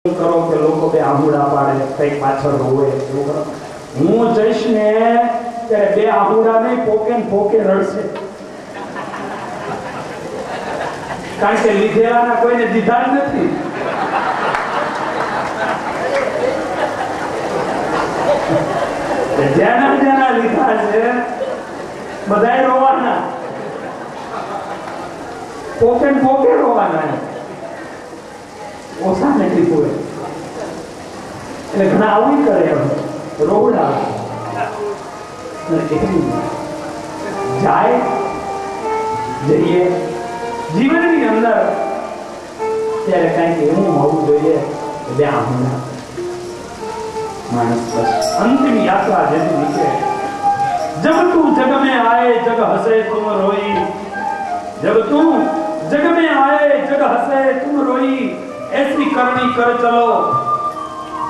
કરો કે લોકો બે આહુડા પાડે કઈક પાછળ રોવે એવું કરો. હું જઈશ ને ત્યારે બે આહુડા નહીં પોકે ને પોકે રડશે, કારણ કે લીધેલાના કોઈને દીધા જ નથી. જેના જેના લીધા છે બધાય રોવાના, પોકે ને પોકે રોવાના, ઓછા નથી કોઈ. એટલે ઘણા આવું કરે, રોવડા જાય જઈએ જીવનની અંદર ત્યારે કઈક એવું હોવું જોઈએ કે બે આમના માણસ બસ અંતિમ યાત્રા જેથી નીકળે. જબ તું જગ में आए जग हंसे तुम रोई, जब तू जग में आए जग हंसे तुम रोई, ऐसी करनी कर चलो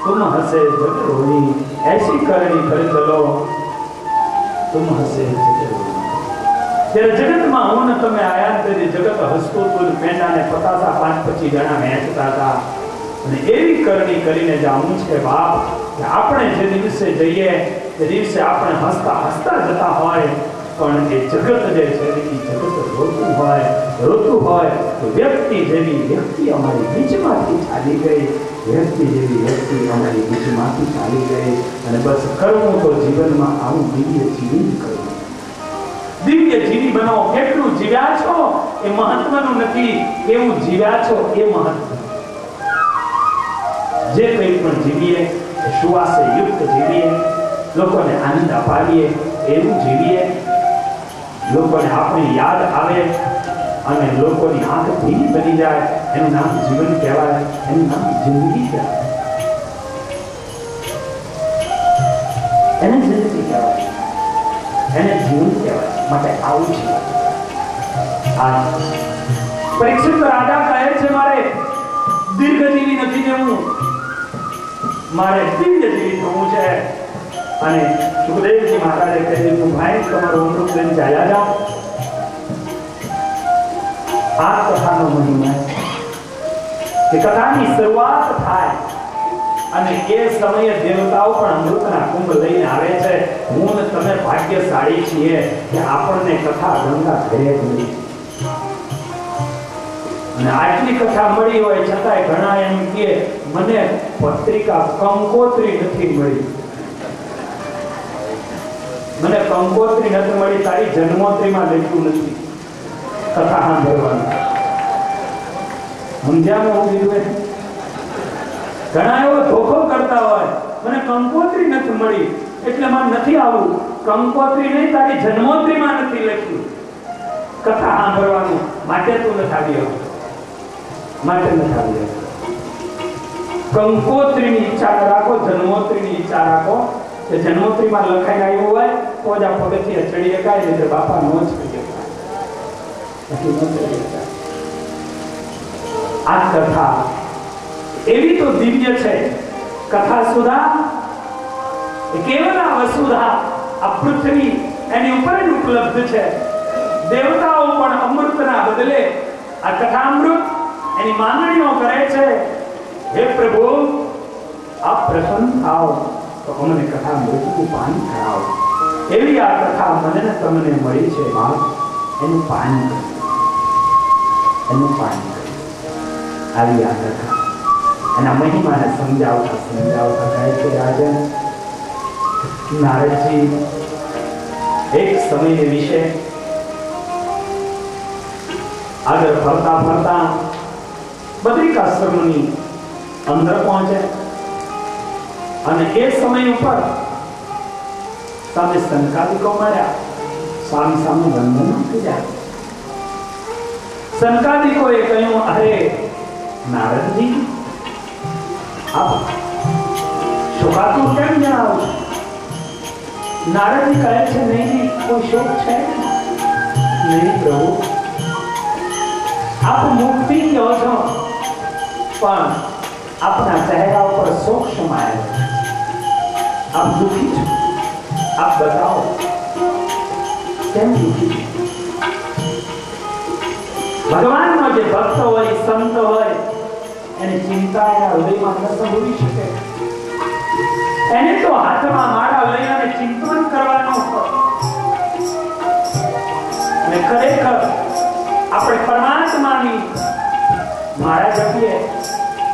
तुम हंसे जग रोई, ऐसी करनी कर चलो तुम हंसे जग रोई. ત્યારે જગતમાં હું ને તમે આયા ત્યારે જગત હસતું હતું, પેંડાને પતાસા 5-25 જણા વહેંચતા હતા. અને એવી કરણી કરીને જાણવું છે બાપ કે આપણે જે દિવસે જઈએ તે દિવસે આપણે હસતા હસતા જતા હોય, પણ એ જગત જે છે એ જગત રોતું હોય તો વ્યક્તિ જેવી વ્યક્તિ અમારી બીચમાંથી ચાલી ગઈ, વ્યક્તિ જેવી વ્યક્તિ અમારી બીચમાંથી ચાલી ગઈ. અને બસ કરવું તો જીવનમાં આવું દિવ્ય જીવી કરવું, દિવ્ય જીવી બનો. કેટલું જીવ્યા છો એ મહત્વનું નથી, કેવું જીવ્યા છો એ મહત્વ. જે કંઈ પણ જીવીએ સુવાસે યુક્ત જીવીએ, લોકોને આનંદ અપાવીએ એવું જીવીએ, લોકોને આપણી યાદ આવે અને લોકોની આંખ ભીની બની જાય, એનું નામ જીવન કહેવાય, એનું નામ જિંદગી કહેવાય, એને જિંદગી કહેવાય, એને જીવન કહેવાય. માટે આવું છે. પરીક્ષિત રાજા કહે છે મારે દીર્ઘજીવી નથી જવું, મારે દિવ્યજીવી થવું છે. અને સુખદેવજી મહારાજે કહ્યું ભાઈ તમારું અમૃત લઈને ચાલ્યા જાઓ. આ કથાનો મહિમા કે કથાની શરૂઆત થાય અને એ સમયે દેવતાઓ પણ અમૃતના કુંભ લઈને આવે છે. હું ને તમે ભાગ્યશાળી છીએ કે આપણને કથા ગંગા ઘરે મળી. અને આટલી કથા મળી હોય છતાંય ઘણા એમ કહે મને પત્રિકા કંકોત્રી નથી મળી, મને કંકોત્રી નથી મળી, તારી જન્મોત્રીમાં લખ્યું નથી કથા સાંભળવાનું. સમજ્યા હું કીધું? ઘણા એવો ધોખો કરતા હોય મને કંકોત્રી નથી મળી એટલે મને નથી આવું. કંકોત્રી નહીં, તારી જન્મોત્રીમાં નથી લખ્યું કથા સાંભળવાનું, માટે તું નથી આવ્યો, માટે નથી આવ્યો. કંકોત્રીની ઈચ્છા રાખો, જન્મોત્રીની ઈચ્છા રાખો. કે જન્મોત્રીમાં લખાઈને આવ્યું હોય તો જ આ પગથિયે ચડી શકાય, નહીં તો બાપા નો જ ચડી શકાય. આ કથા એવી તો દિવ્ય છે. કથા સુધા કેવલ આ વસુધા, આ પૃથ્વી એની ઉપર જ ઉપલબ્ધ છે. દેવતાઓ પણ અમૃતના બદલે આ કથામૃત એની માંગણીઓ કરે છે. હે પ્રભુ આપ પ્રસન્ન થાઓ તો અમને કથામૃતનું પાન કરાવો. એવી આ કથા મને ને તમને મળી છે બાપ, એનું પાન કરો, એનું પાન કરો. આવી આ કથા એના મહિમાને સમજાવતા કહે છે રાજન નારદજી એક સમય વિશે આગળ ફરતા ફરતા બદ્રિકાશ્રમની અંદર પહોંચે અને એ સમય ઉપર સામે સંકાદિકો મળ્યા, સામે સામે વંદન કર્યા. સંકાદિકોએ કહ્યું અરે નારદજી આપ શોકાતુર કેમ જણાવો છો? નારદજી કહે છે નહીં કોઈ શોક છે નહીં પ્રભુ, આપ મુક્તિ કહો છો પણ આપના ચહેરા ઉપર શોક સમાયેલો છે, આપ દુઃખી છો. આપ બતાવો કેમ દુઃખી છો? ભગવાનનો જે ભક્ત હોય, સંત હોય, એની ચિંતા એના હૃદયમાં ન સંભવી શકે. એને તો હાથમાં માળા લઈ અને ચિંતન કરવાનો અને ખરેખર આપણે પરમાત્માની માળા જપીએ,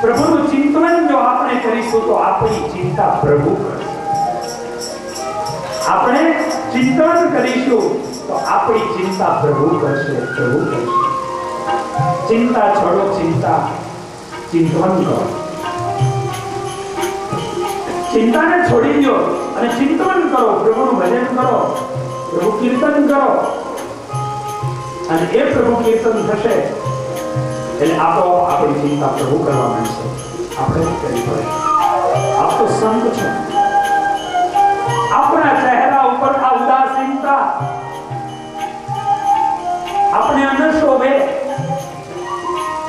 પ્રભુનું ચિંતન જો આપણે કરીશું તો આપણી ચિંતા પ્રભુ કરશે. આપણે ચિંતન કરીશું તો આપણી ચિંતા પ્રભુ કરશે. પ્રભુ કરશે. ચિંતા છોડો, ચિંતા ચિંતન કરો. ચિંતાને છોડી દો અને ચિંતન કરો, પ્રભુનું ભજન કરો, પ્રભુ કીર્તન કરો. અને એ પ્રભુ કીર્તન થશે એટલે આપોઆપ આપણી ચિંતા પ્રભુ કરવા માંડશે. આપણે જ કરવી પડે. આપ તો સંત છો. આપણા ચહેરા ઉપર આ ઉદાસીનતા આપણે ન શોભે.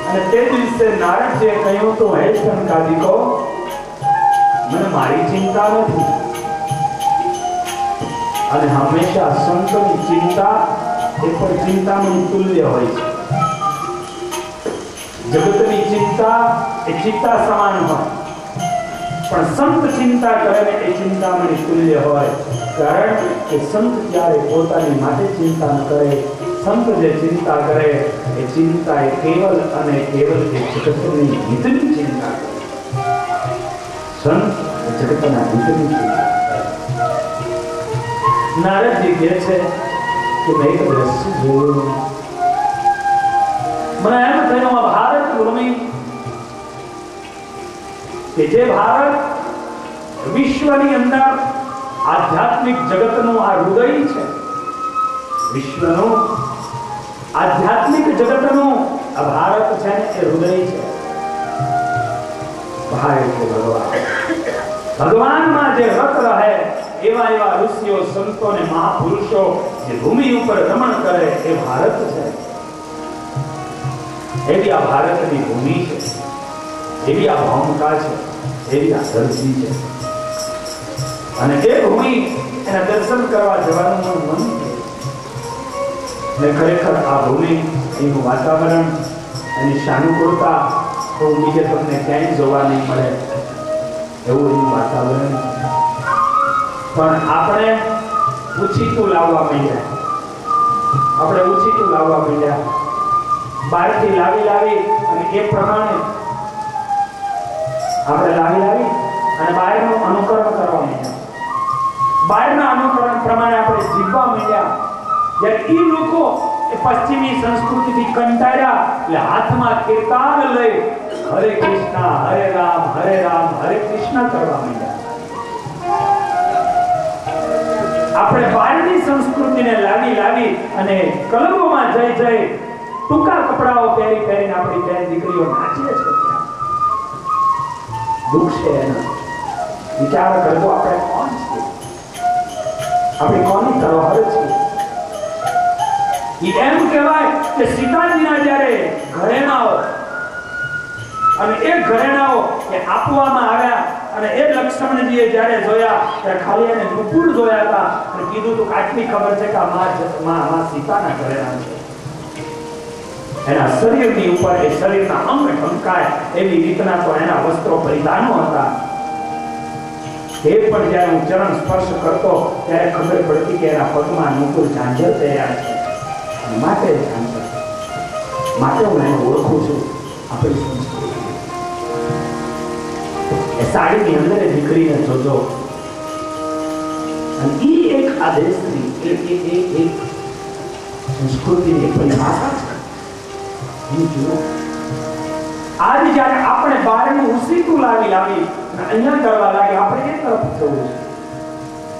અને તે દિવસે નારદજીએ કહ્યું તો હે શંકાદિકો, મને મારી ચિંતા નથી. અને હંમેશા સંતની ચિંતા એ પણ ચિંતાનું તુલ્ય હોય છે. જગતની ચિંતા એ ચિંતા સમાન હોય, પણ સંત ચિંતા કરે ને એ ચિંતામણી તુલ્ય હોય. કારણ કે સંત જ્યારે પોતાની માટે ચિંતા ન કરે, સંત જે ચિંતા કરે એ ચિંતા એ કેવલ અને કેવલ એ જગતની હિતની ચિંતા કરે. સંત જગતના હિતની ચિંતા. નારદજી કહે છે કે મેં એક દ્રશ્ય જોયું. મને એમ થયું આ ભારત ભૂમિ કે જે ભારત વિશ્વની અંદર આધ્યાત્મિક જગતનું આ હૃદય છે, વિશ્વનું આધ્યાત્મિક જગતનું આ ભારત છે ને એ હૃદય છે. ભારત છે ભગવાન. ભગવાનમાં જે રત રહે એવા એવા ઋષિઓ, સંતો અને મહાપુરુષો જે ભૂમિ ઉપર રમણ કરે એ ભારત છે. એવી આ ભારતની ભૂમિ છે, એવી આ ભૌમકા છે, એવી આ ધરતી છે. અને એ ભૂમિ એના દર્શન કરવા જવાનું મન છે. ને ખરેખર આ ભૂમિ, એનું વાતાવરણ, એની સાનુકૂળતા તો બીજે તમને ક્યાંય જોવા નહીં મળે એવું એનું વાતાવરણ. પણ આપણે ઉછીતું લાવવા માંડ્યા. આપણે ઉછીતું લાવવા માંડ્યા. બહારથી લાવી અને એ પ્રમાણે આપણે લાવી અને બહારનું અનુકરણ કરવા માંડ્યા. બહારના અનુકરણ પ્રમાણે આપણે જીવવા માંડ્યા. જ્યારે એ લોકો એ પશ્ચિમી સંસ્કૃતિથી કંટાળ્યા એટલે હાથમાં કીર્તન લઈ હરે કૃષ્ણ હરે રામ હરે કૃષ્ણ કરવા માંડ્યા. આપણે બહારની સંસ્કૃતિને લાવી અને ક્લબોમાં જઈ ટૂંકા કપડાઓ પહેરીને આપણી બેન દીકરીઓ નાચે છે. દુઃખ છે એનો. વિચાર કરવો આપણે કોણ છીએ? આપણે કોની ધરોહર છીએ? એમ કહેવાય કે સીતાજીના જ્યારે ઘરેણાઓ અને એ ઘરેણાઓ એ આપવામાં આવ્યા અને એ લક્ષ્મણજીએ જ્યારે જોયા ત્યારે ખાલી એને નુપુર જોયા હતા અને કીધું તો આટલી ખબર છે કે આ સીતાના ઘરેણા છે. એના શરીરની ઉપર એ શરીરના અંગ ઢંકાય એવી રીતના તો એના વસ્ત્રો પરિધાનો હતા. એ પણ જ્યારે હું ચરણ સ્પર્શ કરતો ત્યારે ખબર પડતી કે એના પગમાં નુપુર ઝાંઝર પહેર્યા છે. માટે હું એને ઓળખું છું. આપણી સંસ્કૃતિ એ સાડીની અંદર દીકરીને જોજો અને એ એક આદેશની એક સંસ્કૃતિની પરિભાષા છે. આજ જ્યારે આપણે બહારનું ઉસીતું લાવી અહીંયા કરવા લાગે આપણે એ તરફ જવું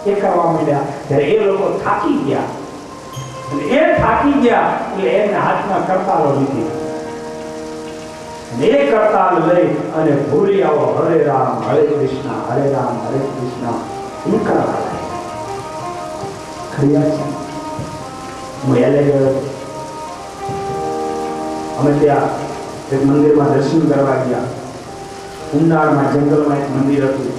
છે. એ કરવા માંડ્યા ત્યારે એ લોકો થાકી ગયા એટલે એમના હાથમાં કરતાલો લીધી અને એ કરતાલ લઈ અને ભૂલી આવો હરે રામ હરે કૃષ્ણ એ કરવા લાગ્યા. હું એલે ગયો. અમે ત્યાં એક મંદિરમાં દર્શન કરવા ગયા. ઉંડાળમાં જંગલમાં એક મંદિર હતું.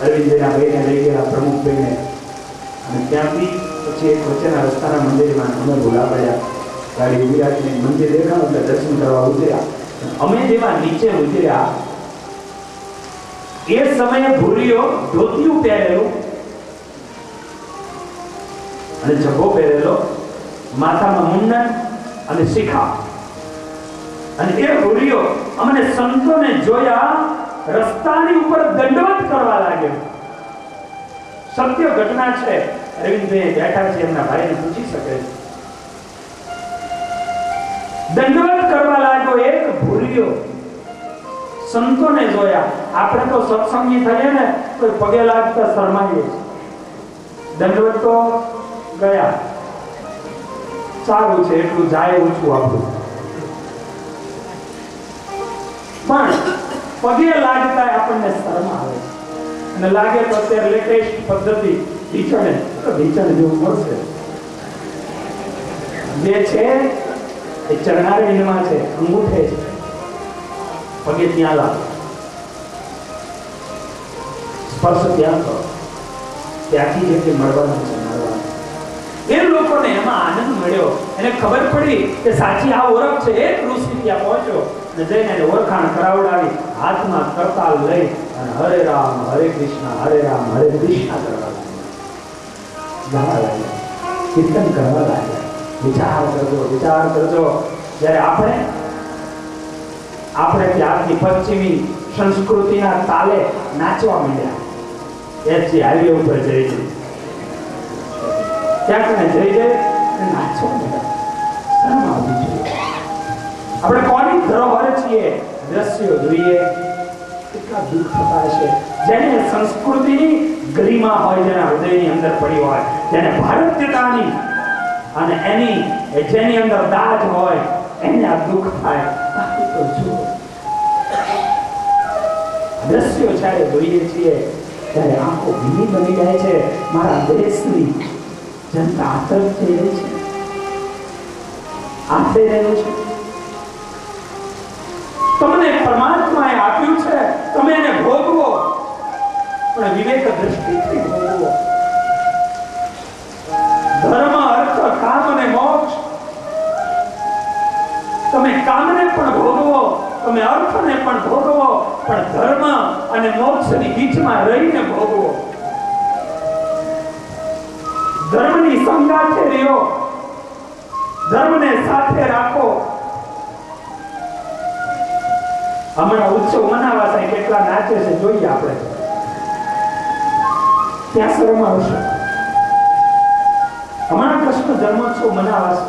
અરવિંદના ભાઈને લઈ ગયેલા પ્રમુખ ભાઈને અને ત્યાંથી પછી એક વચ્ચેના રસ્તાના મંદિરમાં અમે ભૂલા પડ્યા. ગાડી ઉભી રાખીને મંદિર દેખાણું એટલે દર્શન કરવા ઉતર્યા. અમે જેવા નીચે ઉતર્યા એ સમયે ભૂરીઓ ધોતિયું પહેરેલું અને જભો પહેરેલો, માથામાં મુંડન અને શિખા, અને એ ભૂરીઓ અમને સંતોને જોયા રસ્તાની ઉપર દંડવત કરવા લાગ્યો. સત્ય ઘટના છે. અરવિંદભાઈ બેઠા છે, એમના ભાઈને પૂછી શકે છે. દંડવત કરવા લાગ્યો એક ભૂરીઓ સંતોને જોયા. આપણે તો સત્સંગી થઈએ ને તો પગે લાગતા શરમાઈએ. દંડવત તો ગયા, સારું છે એટલું જાય ઓછું આપણું, પણ પગે લાગતા આપણને શરમ આવે અને લાગે તો અત્યારે લેટેસ્ટ પદ્ધતિ ઢીચણ જેવું મળશે. જે છે એ ચરણારીમાં છે, અંગૂઠે છે, પગે ત્યાં લાવો, સ્પર્શ ત્યાં કરો, ત્યાંથી જે મળવાનું છે મળવાનું. એ લોકોને એમાં આનંદ મળ્યો. એને ખબર પડી કે સાચી આ ઓળખ છે. એક ઋષિ ત્યાં પહોંચ્યો અને જઈને એને ઓળખાણ કરાવડાવી, હાથમાં કરતાલ લઈ અને હરે રામ હરે કૃષ્ણ કરવા લાગ્યા, કીર્તન કરવા લાગ્યા. વિચાર કરજો જ્યારે આપણે ત્યારથી પશ્ચિમી સંસ્કૃતિના તાલે નાચવા માંડ્યા. એસજી હાઈવે ઉપર જઈ ત્યાં જઈ નાચવા માંડ્યા. શરમ આવવી જોઈએ. આપણે કોની ધરોહર છીએ? દ્રશ્યો જોઈએ કેટલા દુઃખ થતા હશે. જેને સંસ્કૃતિની ગરિમા હોય, જેના હૃદયની અંદર પડી હોય, જેને ભારતીયતાની અને જેની અંદર દાજ હોય, એને આ દુઃખ થાય. બાકી તો જુઓ દ્રશ્યો જ્યારે જોઈએ છીએ ત્યારે આંખો ભીની બની જાય છે. મારા દેશની જનતા આતંક થઈ રહી છે, આ થઈ રહ્યું છે. તમને પરમાત્માએ આપ્યું છે, તમે એને ભોગવો, પણ વિવેક દ્રષ્ટિથી ભોગવો. ધર્મ, અર્થ, કામ અને મોક્ષ, તમે કામને પણ ભોગવો, તમે અર્થને પણ ભોગવો, પણ ધર્મ અને મોક્ષની બીચમાં રહીને ભોગવો. ધર્મની સંગાથે રહ્યો, ધર્મને સાથે રાખો. હમણાં ઉત્સવ મનાવા છે, કેટલા નાચે છે જોઈએ આપણે. ત્યાં શરમ આવશે. હમણાં કૃષ્ણ જન્મોત્સવ મનાવા છે,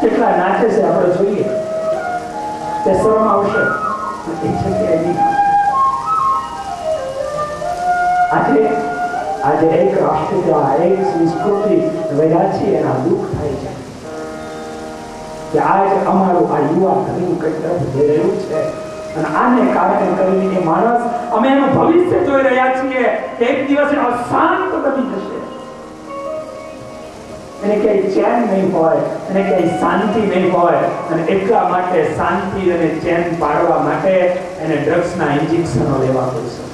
કેટલા નાચે છે આપણે જોઈએ. તે શરમ આવશે. એ જગ્યાએ નહીં. આજે એક રાષ્ટ્ર, એક સંસ્કૃતિ રહ્યા છીએ, એના દુઃખ થાય છે કે આજ અમારું આ યુવા ઘણી કઈ તરફ જઈ રહ્યું છે. અને આને કારણે કરીને એ માણસ, અમે એનું ભવિષ્ય જોઈ રહ્યા છીએ કે એક દિવસ અશાંત બની જશે. એને ક્યાંય ચેન નહીં હોય, એને ક્યાંય શાંતિ નહીં હોય, અને એટલા માટે શાંતિ અને ચેન પાડવા માટે એને ડ્રગ્સના ઇન્જેક્શનો લેવા પડશે.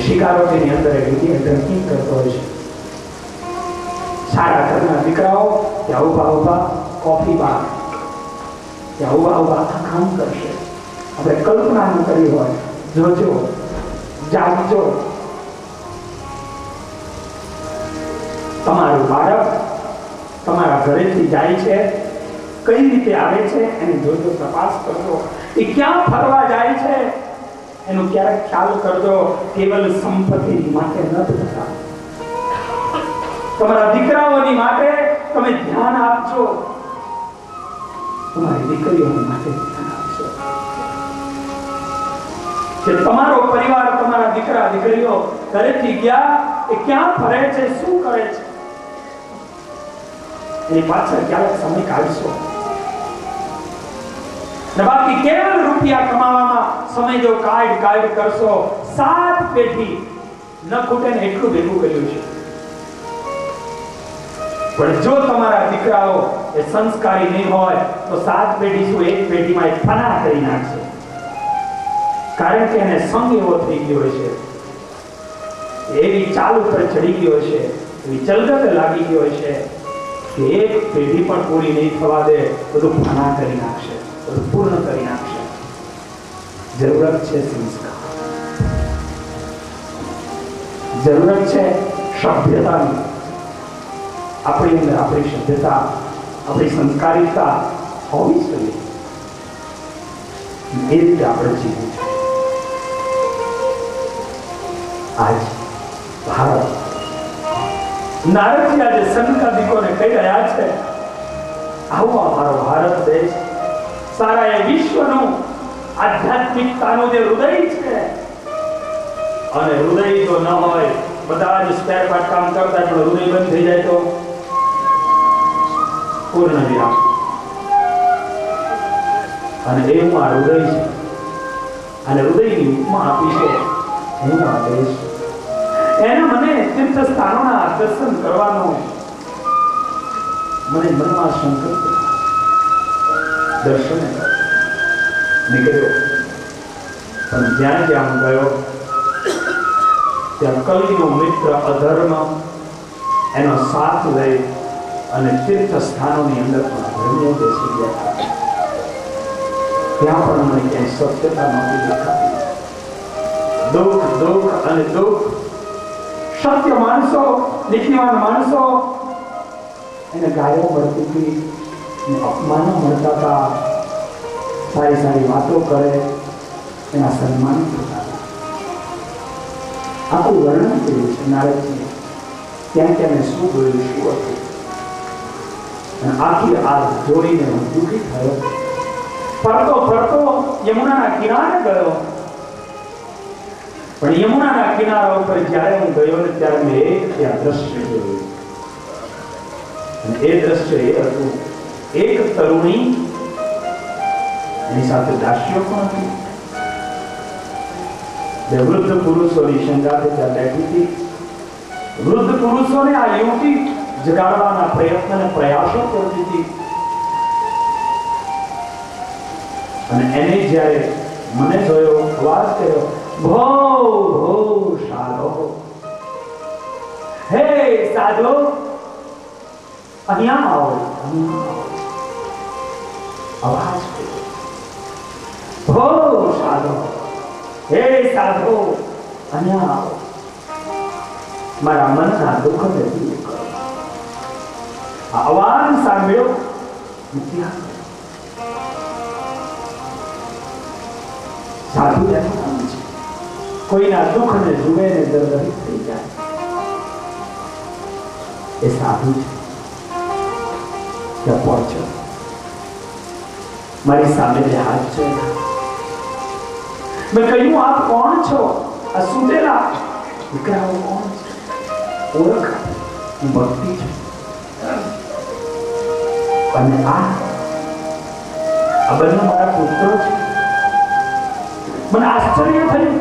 શિકારોની અંદર ડ્રંકિંગ કરતો હોય છે. સારા ઘરના દીકરાઓ ત્યાં ઉભા કોફી બાર, ત્યાં ઉભા કામ કરશે. આપણે કલ્પના ન કરી હોય. જોજો, જાગજો. તમારું બાળક તમારા ઘરેથી જાય છે, કઈ રીતે આવે છે એની જોજો, તપાસ કરજો. એ ક્યાં ફરવા જાય છે એનો ક્યારેક ખ્યાલ કરજો. કેવલ સંપત્તિ માટે ન થતા. તમારા દીકરાઓની માટે તમે ધ્યાન આપજો, તમારી દીકરીઓની માટે ધ્યાન આપજો. કે તમારો પરિવાર, તમારા દીકરા દીકરીઓ ઘરેથી ગયા, એ ક્યાં ફરે છે, શું કરે છે, એની પાછળ ક્યારેક સમય કાઢશો. ને બાકી કેવલ રૂપિયા કમાવામાં સમય જો કાઢ કરશો, 7 પેઢી ન ખૂટે ને એટલું ભેગું કર્યું છે. પણ જો તમારા દીકરાઓ એ સંસ્કારી નહીં હોય તો 7 પેઢી શું, એક પેઢીમાં એક ફના કરી નાખશે. કારણ કે એને સંગ એવો થઈ ગયો છે, એવી ચાલ ઉપર ચડી ગયો છે, એવી ચલગત લાગી ગયો છે કે એક પેઢી પણ પૂરી નહીં થવા દે, બધું ફના કરી નાખશે, બધું પૂર્ણ કરી નાખશે. જરૂરત છે સંસ્કાર, જરૂરત છે સભ્યતાની. આપણી અંદર આપણી સભ્યતા, આપણી સંસ્કારિતા હોવી જોઈએ. એ રીતે આપણે જીવવું છે. આજ ભારત, નારદજી આજે સંતાદિકોને કહી રહ્યા છે, આવો અમારો ભારત દેશ, સારા એ વિશ્વનું આધ્યાત્મિકતાનું જે હૃદય છે, અને હૃદય જો ન હોય, બધા જ સ્પેર પાર્ટ કામ કરતા પણ હૃદય બંધ થઈ જાય તો પૂર્ણ વિરામ. અને એવું આ હૃદય છે, અને હૃદયની ઉપમા આપી છે હું આ દેશ. એને મને તીર્થ સ્થાનોના દર્શન કરવાનો મને મનમાં સંકલ્પ, દર્શન નીકળ્યો. પણ જ્યાં જ્યાં ગયો ત્યાં કલીનો મિત્ર અધર્મ એનો સાથ લઈ અને તીર્થ સ્થાનોની અંદર પણ ધર્મીઓ બેસી ગયા. ત્યાં પણ મને ક્યાંય સત્યતા નહોતી દેખાતી. દુઃખ દુઃખ અને દુઃખ. સત્ય માણસો, નીતિવાન માણસો, એને ગાયો મળતી હતી, અપમાનો મળતા હતા, સારી સારી વાતો કરે, એના સન્માન થતા હતા. આખું વર્ણન કર્યું છે નારદજીએ. ત્યાં ત્યાં શું બોલ્યું, શું હતું. અને આખી આ જોડીને હું દુઃખી થયો. ફરતો ફરતો યમુનાના કિનારે ગયો. પણ યમુનાના કિનારા ઉપર જ્યારે હું ગયો ને ત્યારે મેં એક ત્યાં દ્રશ્ય જોયું. અને એ દ્રશ્ય એ હતું, એક તરુણી, એની સાથે દાસીઓ પણ હતી. બે વૃદ્ધ પુરુષોની સંગાથે ત્યાં બેઠી હતી. વૃદ્ધ પુરુષોને આ યુવતી જગાડવાના પ્રયત્ન અને પ્રયાસો કરતી હતી. અને એને જ્યારે મને જોયો, અવાજ કર્યો, ભો ભો સાધો, હે સાધો, અહીંયા આવો, અવાજ કર્યો, ભો સાધો, હે સાધો, અહીંયા આવો, મારા મનના દુઃખને દૂર કરો. આ અવાજ સાંભળ્યો, સાધુ એનું નામ છે. કોઈના દુઃખને જુએ ને દર્દિત થઈ જાય, એ સાધુ છે. ત્યાં પહોંચ્યો, મારી સામે જે હાથ છે, મેં કહ્યું, આપ કોણ છો? આ સુતેલા દીકરાઓ કોણ છે? ઓળખ, હું ભક્તિ છું. અને આ બંને મારા પુત્રો છે. મને આશ્ચર્ય થયું.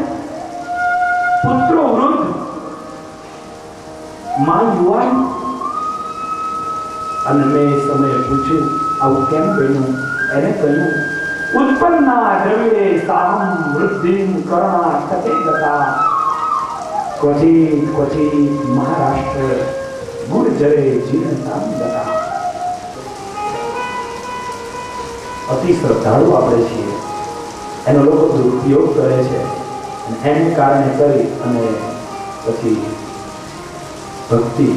પુત્રો વૃદ્ધ, માં યુવાન. અને મેં એ સમયે પૂછ્યું, આવું કેમ બન્યું? એને કહ્યું, ઉત્પન્ના દ્રવ્યે સાહમ વૃદ્ધિમ કર્ણા તતે ગતા ક્વચિત ક્વચિત મહારાષ્ટ્ર ગુર્જરે જીર્ણતામ ગતા. અતિ શ્રદ્ધાળુ આપણે છીએ, એનો લોકો દુરુપયોગ કરે છે, એને કારણે કરી અને પછી ભક્તિ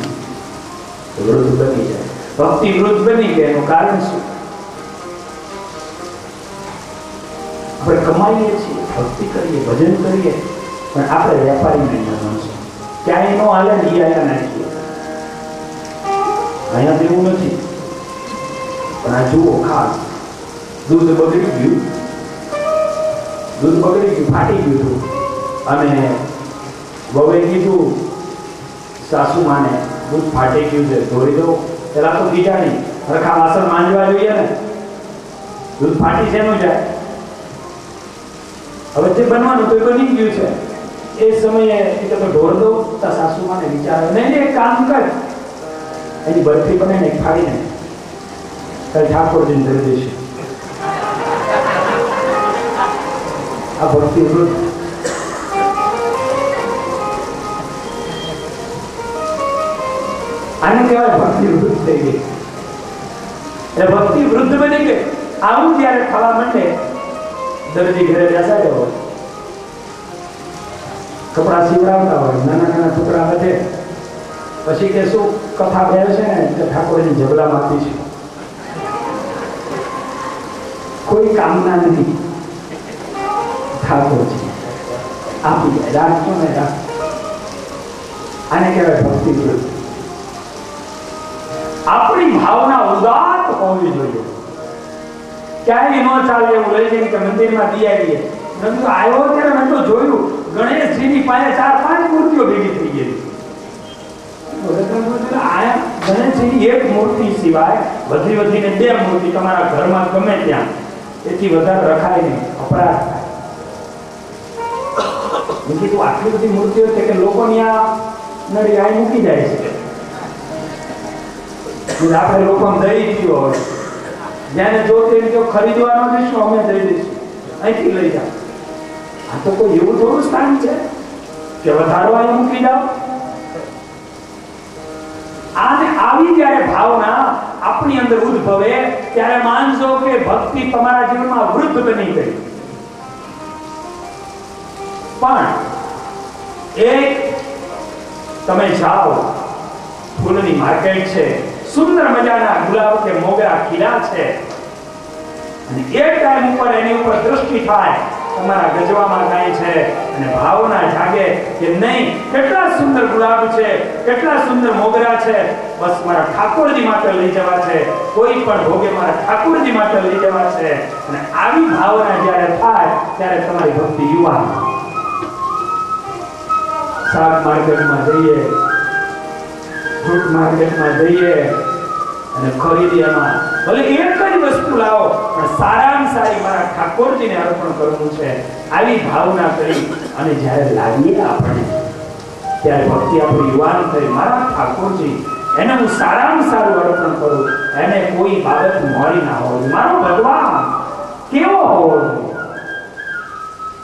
વૃદ્ધ બની જાય. ભક્તિ વૃદ્ધ બની ગઈ, એનું કારણ શું? આપણે કમાઈએ છીએ, ભક્તિ કરીએ, ભજન કરીએ, પણ આપણે વેપારી નહીં બનશું. ક્યાંય નો હાલે ને અહીંયા નાખીએ. અહીંયા તેવું નથી. પણ આ જુઓ, ખાસ દૂધ બગડી ગયું, ફાટી ગયું, અને વવે કીધું સાસુ માને, દૂધ ફાટી ગયું છે, ધોઈ દો. પેલા તો બીજા નહીં, હરખા વાસણ માંજવા જોઈએ ને. દૂધ ફાટી છે એનું જાય. હવે જે બનવાનું તો એ બની ગયું છે. એ સમયે તો ઢોર દો. સાસુ માને વિચાર, નહીં એક કામ કર, એની બરફી બનાવીને ફાડીને ઠાકોરજીને ધરી દેશે. આ ભક્તિ વૃદ્ધ. આને કહેવાય ભક્તિ વૃદ્ધ થઈ ગઈ. એ ભક્તિ વૃદ્ધ બની ગઈ. આવું જ્યારે થવા માંડે, દરજી ઘરે બેસાડ્યો હોય, કપડા સીવડાવતા હોય, નાના નાના ટુકડા વધે, પછી કે શું કથા કહે છે ને કે ઠાકોરની જબલા માપી છે, કોઈ કામના નથી, ઠાકોરજી આપી જાય, રાખજો ને રાખ. આને કહેવાય ભક્તિ વૃદ્ધ. આપણી ભાવના ઉદાત્ત હોવી જોઈએ. ક્યાંય ન ચાલે એવું લઈ જઈને કે મંદિરમાં દિયાવીએ. નંદુ આવ્યો ત્યારે મેં તો જોયું ગણેશજીની પાસે 4-5 મૂર્તિઓ ભેગી થઈ ગઈ. ગણેશજીની એક મૂર્તિ સિવાય વધીને 2 મૂર્તિ તમારા ઘરમાં ગમે ત્યાં, એથી વધારે રખાય નહીં, અપરાધ થાય. મેં કીધું આટલી બધી મૂર્તિઓ છે કે લોકો ત્યાં નડી આઈ મૂકી જાય છે. આપણે લોકોને દઈ દીધો હોય, જેને જોતે જો ખરીદવાનો દઈશું અમે દઈ દઈશું, અહીંથી લઈ જાઓ. આ તો કોઈ એવું થોડું સ્થાન છે કે વધારો અહીં મૂકી જાઓ. આને આવી જ્યારે ભાવના આપણી અંદર ઉદ્ભવે ત્યારે માનજો કે ભક્તિ તમારા જીવનમાં વૃદ્ધ બની ગઈ. પણ એક તમે જાઓ, ફૂલની માર્કેટ છે, સુંદર મજાના ગુલાબ કે મોગરા ખીલા છે, અને એ ટાઈમ ઉપર એની ઉપર દૃષ્ટિ થાય, તમારા ગજવામાં કાંઈ છે, અને ભાવના જાગે કે નહીં, કેટલા સુંદર ગુલાબ છે, કેટલા સુંદર મોગરા છે, બસ મારા ઠાકોરજી માટે લઈ જવા છે, કોઈ પણ ભોગે મારા ઠાકોરજી માટે લઈ જવા છે. અને આવી ભાવના જ્યારે થાય ત્યારે તમારી ભક્તિ યુવાન. શાક માર્કેટમાં જઈએ, ફ્રૂટ માર્કેટમાં જઈએ અને ખરીદીમાં ભલે એક જ વસ્તુ લાવો, પણ સારામાં સારી મારા ઠાકોરજીને અર્પણ કરવું છે, આવી ભાવના કરી અને જ્યારે લાવીએ આપણે ત્યારે ભક્તિ આપણી યુવાન થઈ. મારા ઠાકોરજી એને હું સારામાં સારું અર્પણ કરું, એને કોઈ બાબત મોડી ના હોવી. મારો ભગવાન કેવો હોવો જોઈએ,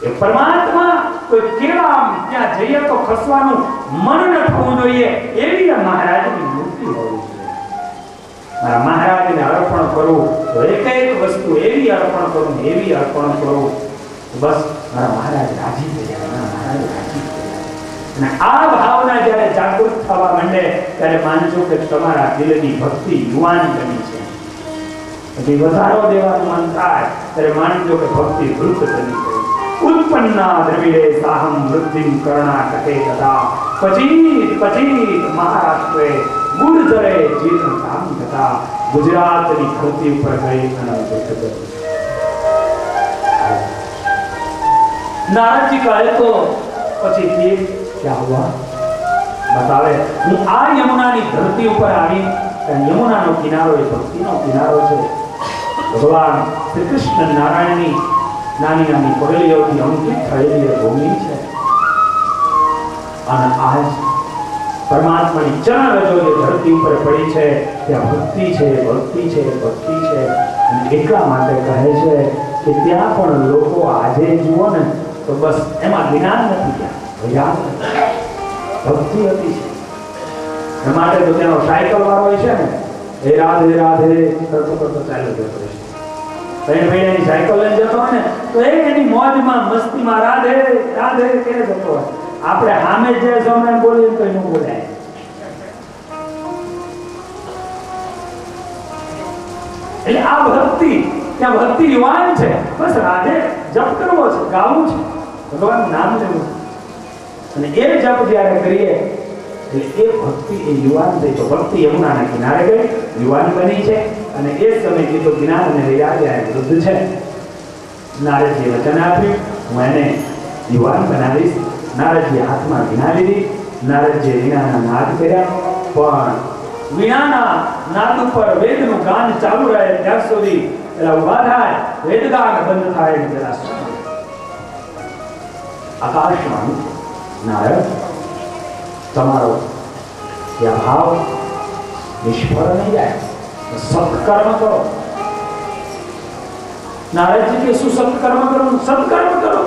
એ પરમાત્મા કોઈ કેવા ત્યાં જઈએ તો ખસવાનું મન ન થવું જોઈએ, એવી મહારાજની મૂર્તિ હોવી જોઈએ. મારા મહારાજને અર્પણ કરું તો એક વસ્તુ એવી અર્પણ કરું, એવી અર્પણ કરું, બસ મારા મહારાજ રાજી થઈ જાય, મારા મહારાજ રાજી થઈ જાય. અને આ ભાવના જ્યારે જાગૃત થવા માંડે ત્યારે માનજો કે તમારા દિલની ભક્તિ યુવાન બની છે. પછી વધારો દેવાનું મન થાય ત્યારે માનજો કે ભક્તિ વૃદ્ધ બની ગઈ. ઉત્પન્ના દ્રવિડે સાહમ વૃદ્ધિમ કરણા કટે તથા પચીત મહારાષ્ટ્રે ગુર્જરે જીર્ણ કામ તથા ગુજરાતની ધરતી ઉપર ગઈ અને નારદજી કહે તો પછી फिर क्या हुआ बतावे. હું આ યમુનાની ધરતી ઉપર આવી, યમુનાનો કિનારો એ ભક્તિનો કિનારો છે. ભગવાન શ્રી કૃષ્ણ નારાયણની નાની નાની પગલીઓથી અંકિત થયેલી ભૂમિ છે. અને આજ પરમાત્માની ચરણ રજો જે ધરતી ઉપર પડી છે ત્યાં ભક્તિ છે, ભક્તિ છે, ભક્તિ છે. અને એટલા માટે કહે છે કે ત્યાં પણ લોકો આજે જુઓ ને તો બસ એમાં જ્ઞાન નથી, ત્યાં ભક્તિ હતી છે. એ માટે તો તેનો સાયકલ વાળો હોય છે ને, એ રાધે રાધે કરતો કરતો ચાલ્યો જતો હોય છે. ત્રણ મહિનાની સાયકલ લઈને જતો હોય ને તો એની મોજમાં મસ્તીમાં રાધે રાધે કે જતો હોય. આપણે સામે જે સમય બોલીએ તો એનું બોલાય. એટલે આ ભક્તિ, ત્યાં ભક્તિ યુવાન છે, બસ રાધે જપ કરવો છે, ગાવું છે, ભગવાનનું નામ લેવું છે. અને એ જપ જ્યારે કરીએ એટલે એ ભક્તિ એ યુવાન થઈ. તો ભક્તિ યમુનાના કિનારે ગઈ, યુવાન બની છે. અને એ સમય કીધું જ્ઞાન અને વૈરાગ્ય વૃદ્ધ છે. નારદજીએ વચન આપ્યું, હું એને યુવાન બનાવીશ. નારદજીએ હાથમાં વીણા લીધી. નારદજીએ વીણાના નાદ કર્યા, પણ વીણાના નાદ ઉપર વેદનું ગાન ચાલુ રહે ત્યાં સુધી એલા ઉભા થાય, વેદગાન બંધ થાય ને જરા આકાશમાં નારદ તમારો ત્યાં ભાવ નિષ્ફળ નહીં જાય, સત્કર્મ કરો. નારદજી કે શું સત્કર્મ કરો? સત્કર્મ કરો.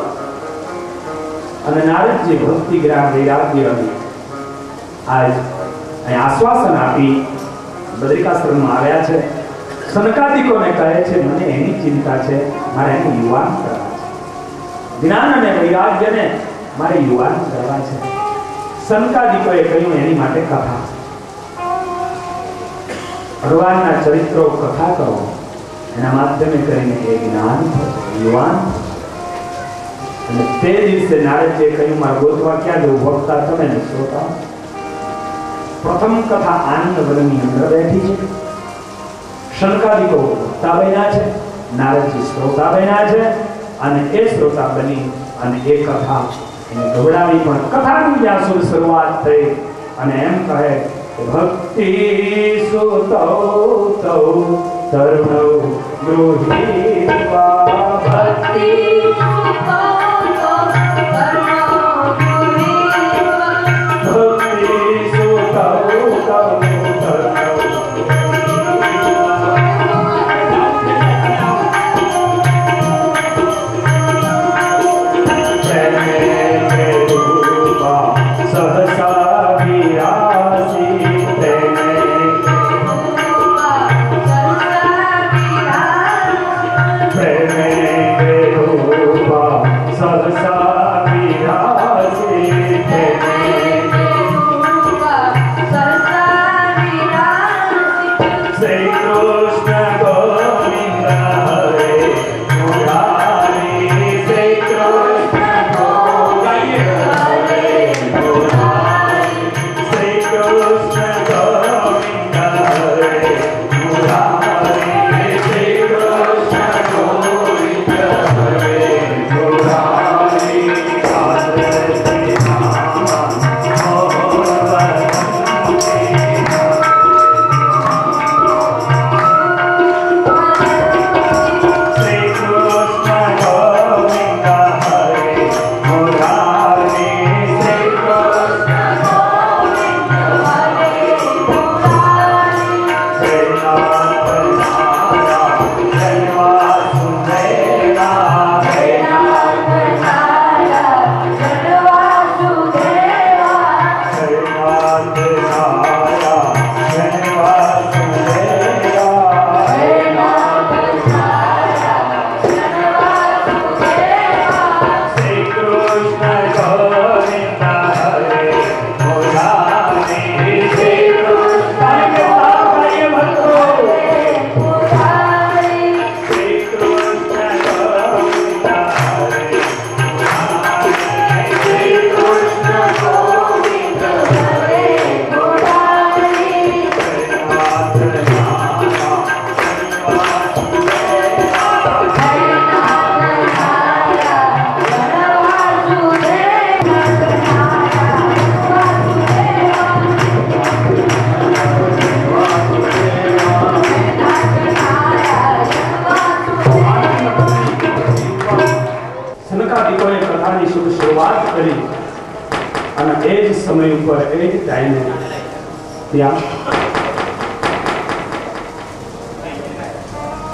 અને નારદજી ભક્તિ જ્ઞાન વૈરાગ્ય આજ અહીં આશ્વાસન આપી બદ્રિકાશ્રમમાં આવ્યા છે. સનકાદિકોને કહે છે મને એની ચિંતા છે, મારે એનું યુવાન કરવા છે. જ્ઞાન અને વૈરાગ્યને મારે યુવાન કરવા છે. સનકાદિકોએ કહ્યું એની માટે કથા. ભગવાનના ચરિત્રો કથા કરો, એના માધ્યમે કરીને એ જ્ઞાન યુવાન. અને તે દિવસે નારદજીએ કહ્યું મારે ગોતવા ક્યાં જવું, વક્તા તમે ને શ્રોતા. પ્રથમ કથા આનંદ વનની અંદર બેઠી છે. શનકાદિકો વક્તા બન્યા છે, નારદજી શ્રોતા બન્યા છે, અને એ શ્રોતા બની અને એ કથા એને ગવડાવી. પણ કથાની જ્યાં સુધી શરૂઆત થઈ અને એમ કહે કે ભક્તિ સુતૌ તૌ તરુણૌ ગૃહીત્વા ભક્તિ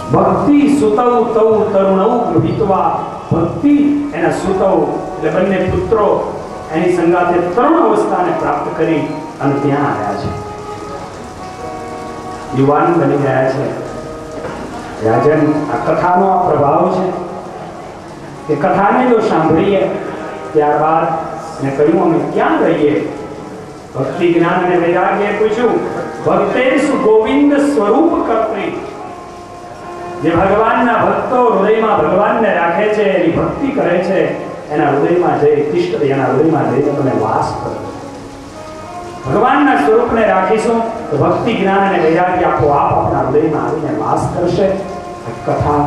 ભક્તિ સુતૌ તૌ તરુણૌ ગૃહીત્વા. ભક્તિ એના સુતૌ એટલે બંને પુત્રો એની સંગાથે તરુણ અવસ્થાને પ્રાપ્ત કરી અને ત્યાં આવ્યા છે, યુવાન બની ગયા છે. રાજન, આ કથાનો આ પ્રભાવ છે કે કથાને જો સાંભળીએ ત્યારબાદ એને કહ્યું અમે ક્યાં રહીએ. ભક્તિ જ્ઞાન અને વૈરાગ્યએ પૂછ્યું ભક્તેષુ ગોવિંદ સ્વરૂપ કર્ત્રી. જે ભગવાનના ભક્તો હૃદયમાં ભગવાનને રાખે છે, એની ભક્તિ કરે છે, એના હૃદયમાં જઈ તિષ્ઠ, એના હૃદયમાં જઈને તમે વાસ કરો. ભગવાનના સ્વરૂપને રાખીશું તો ભક્તિ જ્ઞાન અને વૈરાગ્ય આપોઆપ આપણા હૃદયમાં આવીને વાસ કરશે. કથા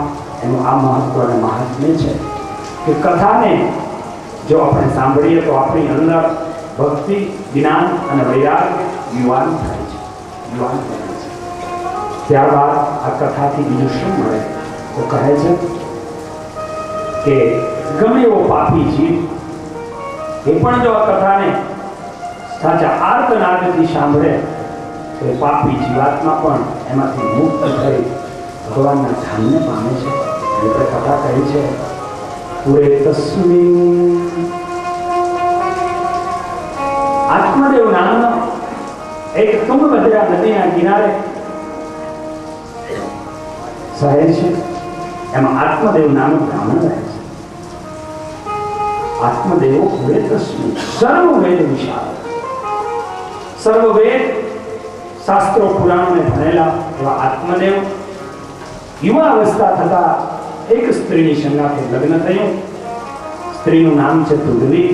એનું આ મહત્વ અને મહાત્મ્ય છે કે કથાને જો આપણે સાંભળીએ તો આપણી અંદર ભક્તિ જ્ઞાન અને વૈરાગ્ય યુવાન થાય છે, યુવાન થાય છે. ત્યારબાદ આ કથાથી બીજું શું મળે તો કહે છે કે ગમે એવો પાપી જીવ એ પણ જો આ કથાને સાચા આર્તનાદથી સાંભળે તો એ પાપી જીવાત્મા પણ એમાંથી મુક્ત થઈ ભગવાનના ધામને પામે છે. એટલે કથા કહી છે પૂરે તસ્મિન આત્મદેવ નામનો એક તુંગભદ્રા નદીના કિનારે શહેર છે, એમાં આત્મદેવ નામનું બ્રાહ્મણ રહે છે. આત્મદેવો વેદસ્મી સર્વ વેદ વિશાળ, સર્વ વેદ શાસ્ત્રો પુરાણોને ભણેલા એવા આત્મદેવ યુવા અવસ્થા થતા એક સ્ત્રીની સંગાથે લગ્ન થયું. સ્ત્રીનું નામ છે ધુંધલી.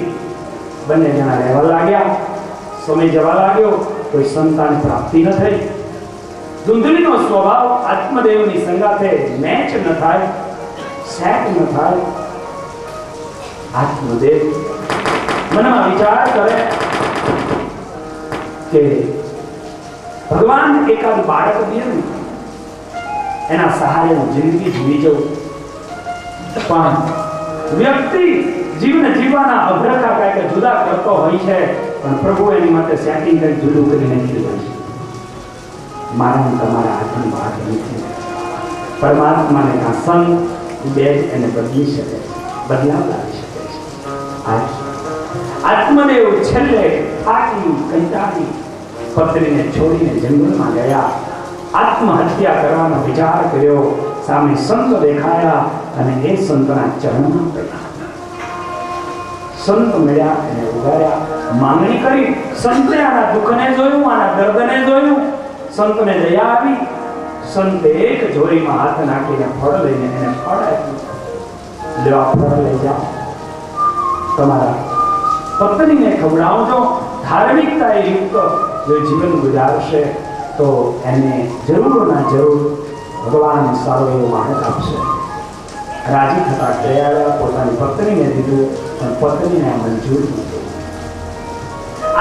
બંને જણા રહેવા લાગ્યા. સમય જવા લાગ્યો, કોઈ સંતાન પ્રાપ્તિ ન થઈ. ધુંધલીનો સ્વભાવ આત્મદેવની સંગાથે મેચ ન થાય, સેટ ન થાય. આત્મદેવ મનમાં વિચાર કરે કે ભગવાન એકાદ બાળક દીધું, એના સહારે હું જિંદગી જીવી જઉં. પણ વ્યક્તિ જીવન જીવવાના અભ્રકા કાંઈક જુદા કરતો હોય છે, પણ પ્રભુ એની માટે સેટિંગ કંઈક જુદું કરી નાખ્યું હોય છે. મારા તમારા હાથની વાત નથી. પરમાત્માને આ સંગ બે જ એને બદલી શકે છે, બદલાવ લાવી શકે છે. આત્મદેવ છેલ્લે થાકી કંટાળી પત્નીને છોડીને જંગલમાં ગયા. આત્મહત્યા કરવાનો વિચાર કર્યો. સામે સંત દેખાયા અને એ સંતના ચરણમાં પડ્યા. સંત મળ્યા, એને ઉગાડ્યા, માંગણી કરી. સંતે આના દુઃખને જોયું, આના દર્દને જોયું. સંતને દયા આવી. સંતે એક જોડીમાં હાથ નાખીને ફળ લઈને એને ફળ આપ્યું. લ્યો, આ ફળ લઈ જાઓ, તમારા પત્નીને ખવડાવજો. ધાર્મિકતા યુક્ત જો જીવન ગુજારશે તો એને જરૂર ના જરૂર ભગવાન સારો એવો માણસ આપશે. રાજી થતા દયાળા પોતાની પત્નીને દીધું, પણ પત્નીને મંજૂર નહોતું.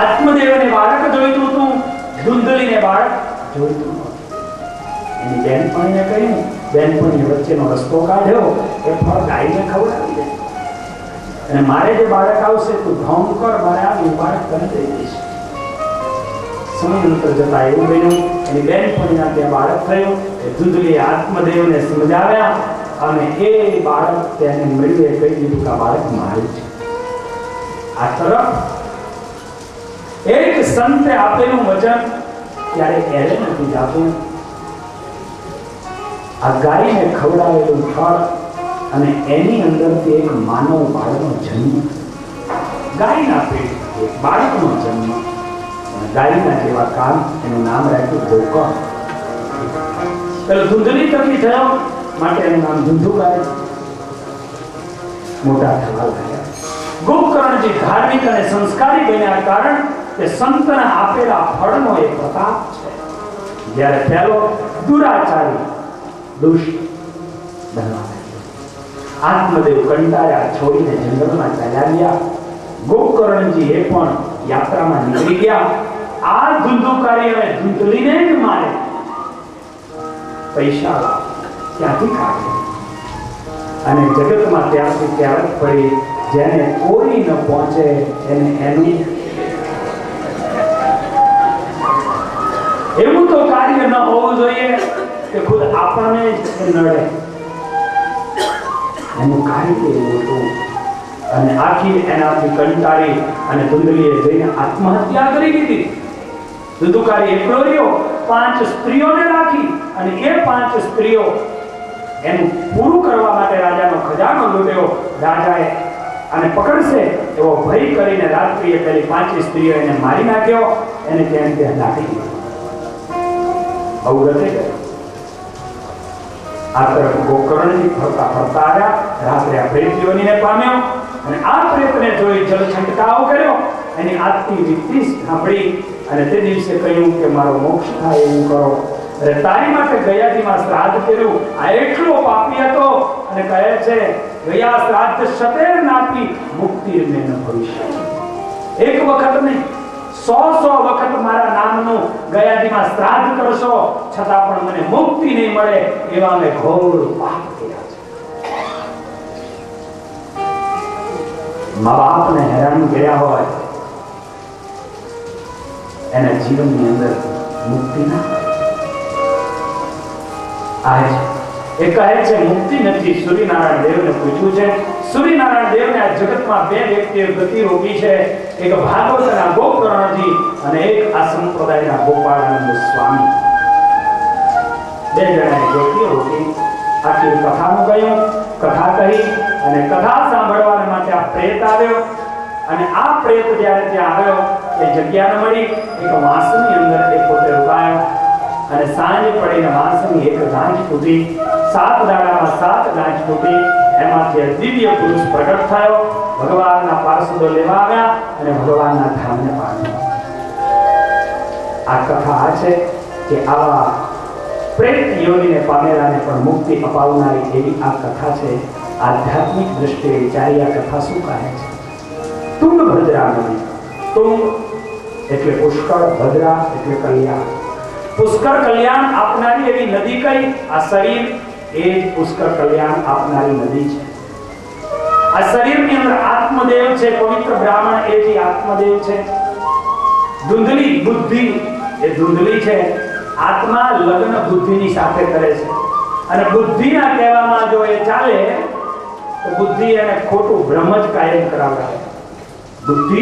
આત્મદેવને બાળક જોઈતું હતું, ધુંધલીને બાળક જોઈતું નહોતું. એની બેનપણીને કહ્યું, બેનપણી વચ્ચેનો રસ્તો કાઢ્યો, એ ફળ ગાયને ખવડાવી દે, અને મારે જે બાળક આવશે તું ઢોંગ કર, મારે આવ્યું બાળક તને દઈ દઈશ. સમયાંતર જતા એવું બન્યું, એની બેનપણીના ત્યાં બાળક થયું. એ ધુંધલીએ આત્મદેવને સમજાવ્યા અને એ બાળક તેને મળ્યું. એ કહી દીધું કે આ બાળક મારું છે. આ તરફ એક સંતે આપેલું વચન ત્યારે એરે નથી જાતું. આ ગાયને ખવડાવેલું ફળ અને એની અંદરથી એક માનવ બાળકનો જન્મ, ગાયના પેટ એક બાળકનો જન્મ, ગાયના જેવા કામ, એનું નામ રાખ્યું ગોકર્ણ. પેલો ધુંધલી તકલી થયો માટે એનું નામ ધુંધુકાય. મોટા થવા લાગ્યા. ગોકર્ણજી ધાર્મિક અને સંસ્કારી બન્યા, કારણ કે સંતના આપેલા ફળનો એક પ્રતાપ છે. જ્યારે પેલો દુરાચારી દુષ્ટ બનવા લાગ્યો. આત્મદેવ કંટાળ્યા, છોડીને જંગલમાં ચાલ્યા ગયા. ગોકર્ણજી એ પણ યાત્રામાં નીકળી ગયા. આ ધુંધુકારી અને ધુંધલીને જ મારે પૈસા ક્યાંથી કાઢે, અને જગતમાં ત્યાંથી ત્યાં પડી જેને કોઈ ન પહોંચે એને એનું એવું તો કાર્ય ન હોવું જોઈએ કે ખુદ આપણને જ નડે. એનું કાર્ય એવું હતું. અને આખી એનાથી કંટાળી અને ધુંધલીએ જઈને આત્મહત્યા કરી દીધી. ધુંધુકારી એકલો રહ્યો, 5 સ્ત્રીઓને રાખી, અને એ 5 સ્ત્રીઓ એનું પૂરું કરવા માટે રાજાનો ખજાનો લૂંટ્યો. રાજાએ અને પકડશે એવો ભય કરીને રાત્રિએ પેલી 5 સ્ત્રીઓ એને મારી નાખ્યો. એને ત્યાં નાખી દીધો. અવગતે ગયો. આ તરફ ગોકર્ણજી ફરતા ફરતા આવ્યા. રાત્રે આ પ્રેતીઓને પામ્યો અને આ પ્રેતને જોઈ જલ છંટકાવ કર્યો. એની આત્મી વિધિ સાંભળી અને તે દિવસે કહ્યું કે મારો મોક્ષ થાય એવું કરો. અરે તારી માટે ગયાજીમાં શ્રાદ્ધ કર્યું. આ એટલો પાપી હતો અને કહે છે ગયા શ્રાદ્ધ સતેર નાપી મુક્તિ મેં ન ભવિષ્ય. એક વખત નહીં, 100 વખત મારા નામનું ગયાજીમાં શ્રાદ્ધ કરશો છતાં પણ મને મુક્તિ નહીં મળે. એવા મેં ઘોર પાપ કર્યા છે. મા બાપને હેરાન કર્યા હોય એના જીવનની અંદર મુક્તિ ના આજ એ કહે છે મુક્તિ નથી. સૂર્યનારાયણ દેવને પૂછ્યું છે. સૂર્યનારાયણ દેવને આ જગતમાં 2 વ્યક્તિએ ગતિ રોકી છે. એક ભાગવતના ગોકર્ણજી અને એક આ સંપ્રદાયના ગોપાળાનંદ સ્વામી. 2 જણાએ ગતિ રોકી. આખી કથાનું કહ્યું, કથા કહી અને કથા સાંભળવા માટે આ પ્રેત આવ્યો અને આ પ્રેત જ્યારે ત્યાં આવ્યો એ જગ્યા ન મળી, એક વાંસની અંદર એ પોતે રોકાયો અને સાંજ પડીને વાંસની એક ગાંઠ તૂટી, 7 દાડામાં 7 ગાંઠ તૂટી, એમાંથી દિવ્ય પુરુષ પ્રગટ થયો, ભગવાનના પાર્ષદો લેવા આવ્યા અને ભગવાનના ધામને પામ્યા. આ કથા આ છે કે આવા પ્રેત યોનીને પામેલાને પણ મુક્તિ અપાવનારી એવી આ કથા છે. આધ્યાત્મિક દ્રષ્ટિએ વિચારી આ કથા શું કહે છે? તુંગભદ્રા નદી. તુંગ એટલે પુષ્કળ, ભદ્રા એટલે કલ્યાણ. પુષ્કળ કલ્યાણ આપનારી એવી નદી કઈ? આ શરીર એ જ પુષ્કળ કલ્યાણ આપનારી નદી છે. આ શરીરની અંદર આત્મદેવ છે, પવિત્ર બ્રાહ્મણ એ જ આત્મદેવ છે. ધુંધલી બુદ્ધિ એ ધુંધલી છે. આત્મા લગ્ન બુદ્ધિની સાથે કરે છે અને બુદ્ધિના કહેવામાં જો એ ચાલે તો બુદ્ધિ એને ખોટું ભ્રમ જ કાયમ કરાવડાવે. બુદ્ધિ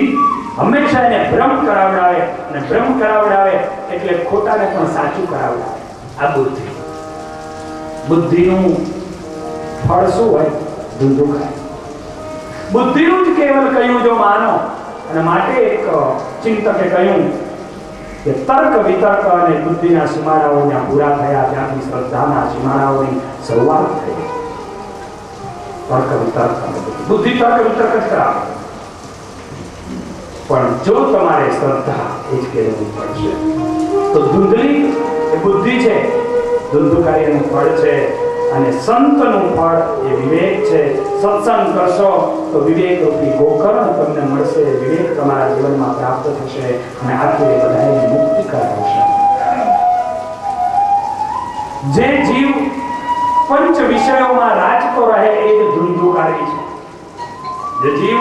હંમેશા એને ભ્રમ કરાવડાવે અને ભ્રમ કરાવડાવે એટલે ખોટાને પણ સાચું કરાવડાવે. આ બુદ્ધિ. બુદ્ધિનું ફળ શું હોય? ધૂંધું ખાય. બુદ્ધિનું જ કેવલ કહ્યું જો માનો. અને માટે એક ચિંતકે કહ્યું કે તર્ક વિતર્ક અને બુદ્ધિના સીમાડાઓ જ્યાં પૂરા થયા ત્યાંથી શ્રદ્ધાના સીમાડાઓની શરૂઆત થઈ. તર્ક વિતર્ક બુદ્ધિ તર્ક વિતર્ક જ કરાવે, પણ જો તમારે શ્રદ્ધા એ જ કહેવું પડશે. તો ધુંધલી એ બુદ્ધિ છે, ધુંધુકારીનું ફળ છે અને સંતનું ફળ એ વિવેક છે. સત્સંગ કરશો તો વિવેક રૂપી ગોકર્ણ તમને મળશે, વિવેક તમારા જીવનમાં પ્રાપ્ત થશે અને આખરે બધાને મુક્તિ કરાવશે. જે જીવ પંચ વિષયોમાં રાચતો રહે એ જ ધુંધુકારી છે. જે જીવ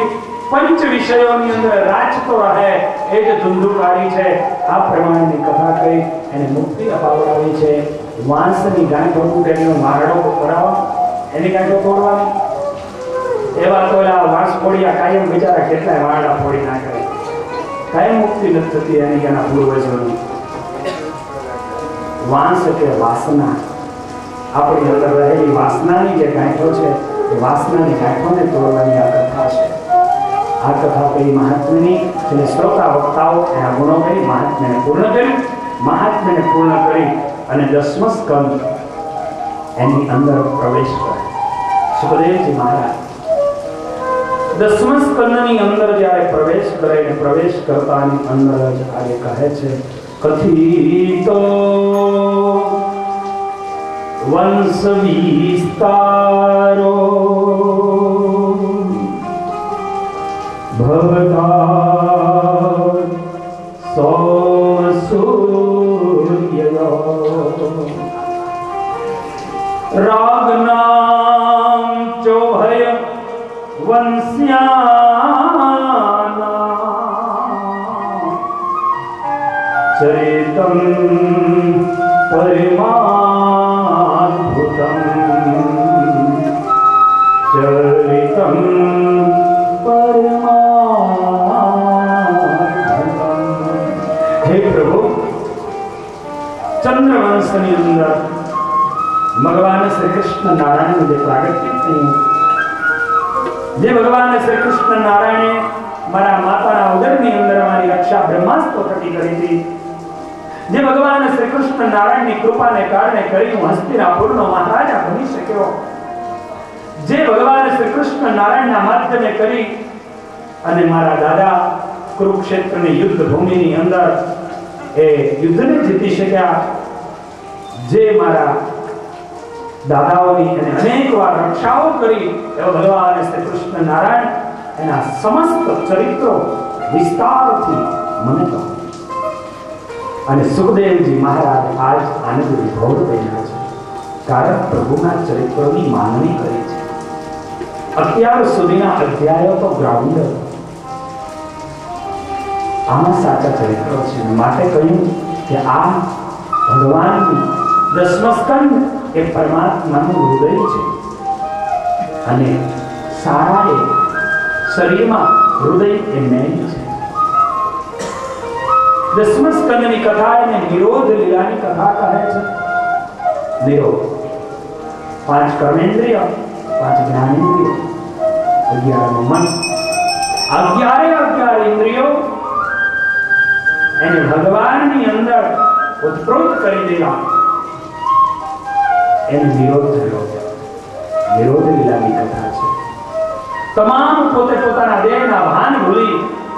પંચ વિષયોની અંદર રાચતો રહે એ જ ધુંધુકારી છે. આ પ્રમાણેની કથા કહી એને મુક્તિ અપાવડાવી છે. વાંસની ગાંઠો તૂટેલો મારડો કરાવો, એની ગાંઠો તોડવાની. એવા તો વાંસ ફોડિયા કાયમ બિચારા કેટલાય મારડા ફોડી નાખે, કાયમ મુક્તિ નથી થતી એની એના પૂર્વજોની. વાંસ એટલે વાસના. આપણી અંદર રહેલી વાસનાની જે ગાંઠો છે એ વાસનાની ગાંઠોને તોડવાની આ કથા છે. આ કથા કઈ મહાત્મ્યની જેને શ્રોતા વક્તાઓ એના ગુણો કરી મહાત્મ્યને પૂર્ણ કર્યું. મહાત્મ્યને પૂર્ણ કરી અને 10મો સ્કંદ એની અંદર પ્રવેશ કરે. સુખદેવજી મહારાજ 10મા સ્કંદની અંદર જ્યારે પ્રવેશ કરે ને પ્રવેશ કરતાની અંદર જ આજે કહે છે કથિતો વંશ વિસ્તારો ભવતા સોમ સૂર્ય રાગનામ ચોભય વંશ્યાના ચરિતમ પરિમાદ્ભુતમ ચરિતમ પરિમાદ્ભુતમ. હે પ્રભુ, ચંદ્રવંશની અંદર ભગવાન શ્રી કૃષ્ણ નારાયણ જે પ્રાગટ્ય થયું, જે ભગવાન શ્રી કૃષ્ણ નારાયણે મારા માતાના ઉદરની અંદર મારી રક્ષા બ્રહ્માસ્ત્ર થકી કરી હતી, જે ભગવાન શ્રી કૃષ્ણ નારાયણની કૃપાને કારણે કરી હું હસ્તિનાપુરનો મહારાજા બની શક્યો, જે ભગવાન શ્રી કૃષ્ણ નારાયણના માધ્યમે કરી અને મારા દાદા કુરુક્ષેત્રની યુદ્ધ ભૂમિની અંદર એ યુદ્ધને જીતી શક્યા, જે મારા દાદાઓની અને અનેક વાર રક્ષાઓ કરી એવો ભગવાન શ્રી કૃષ્ણ નારાયણ એના સમસ્ત ચરિત્રો વિસ્તારથી મને કહો. અને સુખદેવજી મહારાજ આજ આનંદ વિભોર બન્યા છે, કારણ પ્રભુના ચરિત્રોની માનવી કરી છે. અત્યાર સુધીના અધ્યાયો તો ગ્રાઉન્ડ આમાં સાચા ચરિત્રો છે. માટે કહ્યું કે આ ભગવાનની 10મો સ્કંદ એ પરમાત્માનું હૃદય છે અને સારા એ શરીરમાં હૃદય એ મેન છે. 10મા સ્કંદની કથા એને નિરોધ લીલાની કથા કહે છે. નિરોધ 5 કર્મેન્દ્રિય, 5 જ્ઞાનેન્દ્રિય, 11 મન, 11 ઇન્દ્રિયો એને ભગવાનની અંદર ઉત્પ્રોત કરી દેવા. એને નિરોધ થયો. નિરોધ લીલાની કથા છે. તમામ પોતે પોતાના દેહના ભાન ભૂલી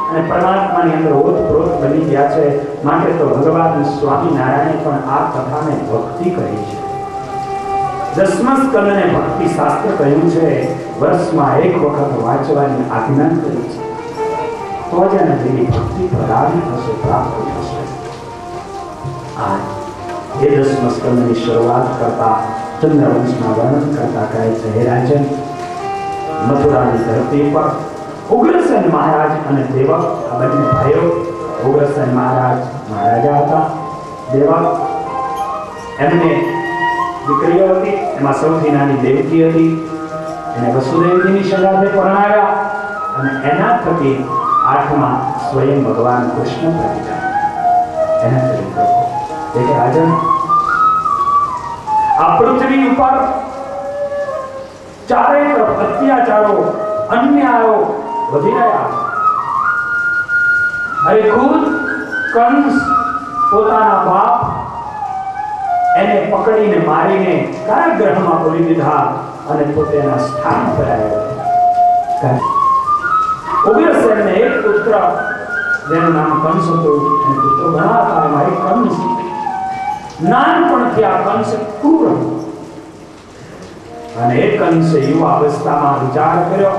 અને પરમાત્માની અંદર ઓતપ્રોત બની ગયા છે. માટે તો ભગવાન સ્વામિનારાયણ પણ આ કથાને ભક્તિ કહી છે. 10મા સ્કંદને ભક્તિ શાસ્ત્ર કહ્યું છે. વર્ષમાં એક વખત વાંચવાની આજ્ઞા કરી છે. તો જ એને જેની ભક્તિ પ્રગાઢ થશે, પ્રાપ્ત થશે. આ એ 10મા સ્કંદની શરૂઆત કરતા ચંદ્રવંશના વર્ણન કરતા કહે છે, હે રાજન, મથુરાની ધરતી પર ઉગ્રસેન મહારાજ અને દેવક આ બંને ભાઈઓ. ઉગ્રસેન મહારાજ મહારાજા હતા. દેવક એમને દીકરીઓ હતી. એમાં સૌથી નાની દેવકી હતી. એને વસુદેવજીની સંગાથે પરણાવ્યા અને એના થકી 8મા સ્વયં ભગવાન કૃષ્ણ પ્રગટ્યા. એના તરીકે એક રાજન, આ પૃથ્વી ઉપર ચારે તરફ અત્યાચારો, અન્યાયો વધી રહ્યા છે. હવે ખુદ કંસ પોતાના બાપ એને પકડીને મારીને કારાગૃહમાં પૂરી દીધા અને પોતાના સ્થાન પર આવ્યા. ઉગ્રસેનને એક પુત્ર જેનું નામ કંસ હતું. એને પુત્રો ઘણા હતા. એમાં એક કંસ. નાનપણથી આ કંસ ક્રૂર હતો અને એક કંસે યુવા અવસ્થામાં વિચાર કર્યો,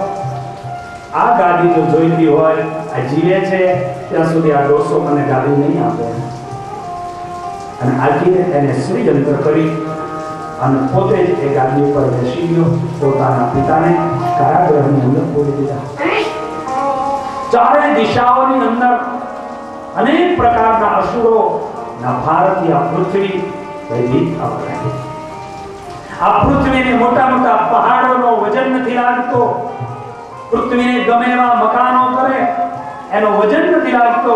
આ ગાદી જો જોઈતી હોય, આ જીવે છે ત્યાં સુધી આ ડોસો મને ગાદી નહીં આપે. અને આજે એને શ્રીયંત્ર કરી અને પોતે જ એ ગાદી ઉપર બેસી ગયો. પોતાના પિતાને કારાગૃહની અંદર પૂરી દીધા. ચારે દિશાઓની અંદર અનેક પ્રકારના અસુરો ના ભારતીય પૃથ્વી ભયભીત થવા લાગી. આ પૃથ્વીને મોટા મોટા પહાડોનો વજન નથી લાગતો. પૃથ્વીને ગમે એવા મકાનો કરે એનો વજન નથી લાગતો.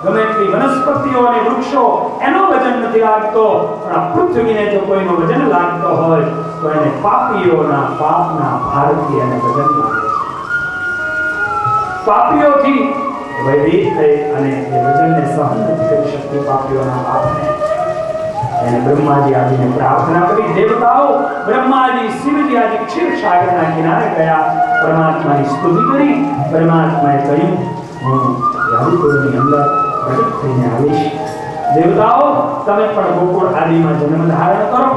ગમે એટલી વનસ્પતિઓ અને વૃક્ષો એનો વજન નથી લાગતો. પણ આ પૃથ્વીને જો કોઈનો વજન લાગતો હોય તો એને પાપીઓના પાપના ભારથી એને વજન લાગે છે. પાપીઓથી ભયભીત થઈ અને એ વજનને સહન નથી કરી શકતી પાપીઓના પાપને. એને બ્રહ્માજી આદિને પ્રાર્થના કરી. દેવતાઓ બ્રહ્માજી, શિવજી આદિ ક્ષીરસાગરના કિનારે ગયા. પરમાત્માની સ્તુતિ કરી. પરમાત્માએ કહ્યું, હું યાદુપુરની અંદર પ્રગટ થઈને આવીશ. દેવતાઓ તમે પણ ગોકુળ આદિમાં જન્મ ધારણ કરો.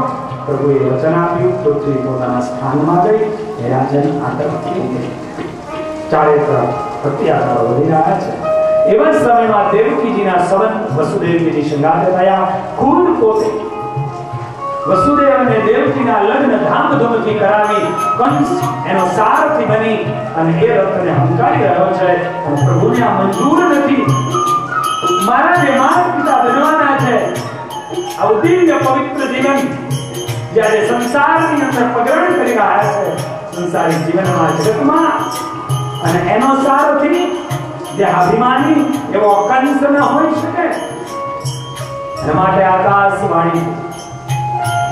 પ્રભુએ વચન આપ્યું. પૃથ્વી પોતાના સ્થાનમાં ગઈ. હે રાજન, આ તરફથી ઉતરી. ચારે તરફ અત્યાચારો વધી રહ્યા છે. એવા સમયમાં દેવકીજીના સંબંધ વસુદેવજીની સંગાથે થયા. ખુદ પોતે વસુદેવ અને દેવકીના લગ્ન ધામધૂમથી કરાવી કંસ એનો સારથી બની અને એ રથને હંકારી રહ્યો છે. અને પ્રભુને આ મંજૂર નથી. મારા જે માતા પિતા બનવાના છે, આ દિવ્ય પવિત્ર જીવન જ્યારે સંસારની અંદર પગરણ કરી રહ્યા છે, સંસારિક જીવનમાં જગતમાં, અને એનો સારથી જે અભિમાની એવો કંસ ન હોઈ શકે. એના માટે આકાશવાણી,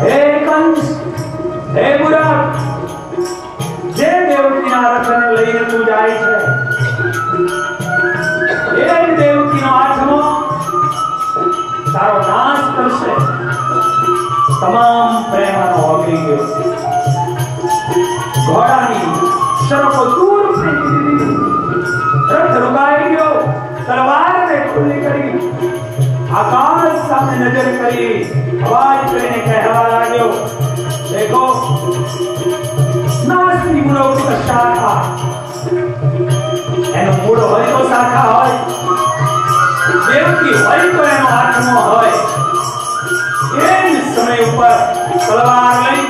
હે કંસ, હે મૂરખ, જે દેવકીના રથને લઈને તું જાય છે, એ દેવકીનો આત્મો તારો નાશ કરશે. તમામ પ્રેમનો ઓગળી ગયો. ઘોડાની શરફો દૂર ફેંકી દીધી. રથ રૂકાઈ ગયો. તલવારને ખુલ્લી કરી આકાશ સામે નજર કરી અવાજ કરીને કહેવા લાગ્યો, દેખો નાસ્તિ મૂળો શાખા. એનો મૂળ હોય તો શાખા હોય, દેવકી હોય તો એનો આત્મો હોય. એ જ સમય ઉપર તલવાર લઈ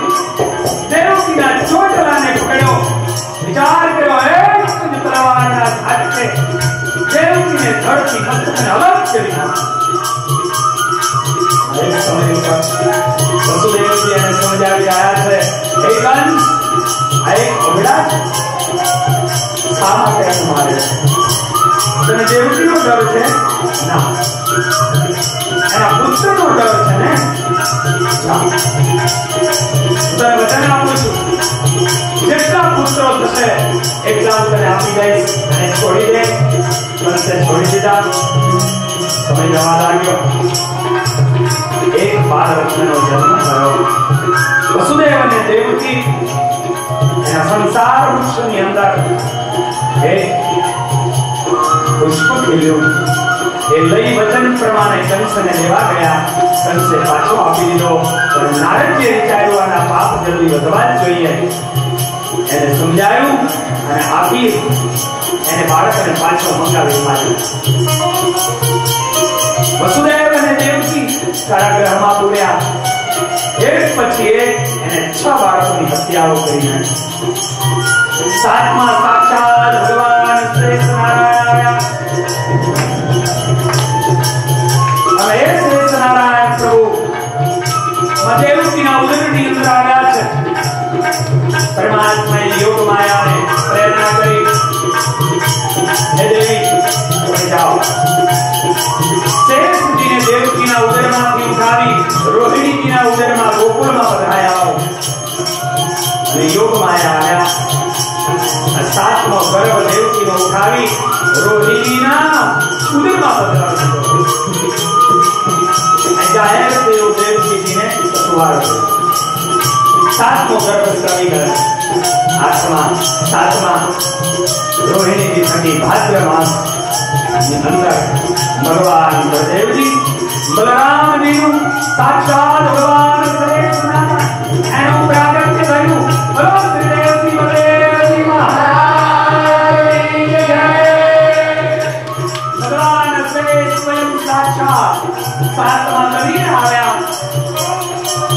દેવકીના ચોટલાને પકડ્યો. વિચાર કર્યો, એક જ તલવારના ઘાટે દેવકીને ધરતી મસ્તકને અલગ કરી નાખી. એક સમય ઉપર વસુદેવજી એને સમજાવી રહ્યા છે, હે કંસ, આ એક અવળા છે. શા માટે એમ મારે છે? તને દેવકીનો ડર છે? ના. એના પુત્રનો ડર છે ને? ના. તને વચન આપું છું, જેટલા પુત્રો થશે એટલા હું તને આપી દઈશ અને છોડી દે. મને છોડી દીધા. સમય જવા લાગ્યો. એક બાળકનો જન્મ થયો. વસુદેવ અને દેવકી એના સંસાર વૃક્ષની અંદર એક પુષ્પ ખીલ્યું. એ લઈ વચન પ્રમાણે કંસને લેવા ગયા. કંસે પાછો આપી દીધો. પણ નારદજીએ વિચાર્યું આના પાપ જલ્દી વધવા જ જોઈએ. એને સમજાયું અને આપી એને બાળકને પાછો મંગાવી માંડ્યું. વસુદેવ અને દેવકી કારાગૃહમાં પૂર્યા. એક પછી એક એને 6 બાળકોની હત્યાઓ કરી નાખી. 7મા સાક્ષાત ભગવાન શ્રેષ્ઠ નારાયણ અને એ શ્રેષ્ઠ નારાયણ પ્રભુ દેવકીના ઉદરની અંદર આવ્યા છે. પરમાત્માએ યોગ માયાને પ્રેરણા કરી, હે દેવી તમે જાઓ. શેષજીને દેવકીના ઉદરમાંથી ઉઠાવી રોહિણીજીના ઉદરમાં ગોકુળમાં પધરાયા આવો. અને યોગ માયા આવ્યા. 7મો ગર્ભ દેવકીનો ઉઠાવી રોહિણીના ઉદરમાં પધરાવ્યો. જાહેર થયો દેવકીજીને સતુવાર. 7મો ગર્ભ સ્ત્રાવી ગયો. 7મા રોહિણીજી થકી ભાદ્ર માસ ની અંદર ભગવાન બળદેવજી બલરામજીનું સાક્ષાત ભગવાન શ્રેષ્ઠ નારાયણ એનું પ્રાગટ્ય થયું. બોલો શ્રી દેવજી બળદેવજી મહારાજની જય. ભગવાન શ્રેષ્ઠ સ્વયં સાક્ષાત 7મા કવિને આવ્યા.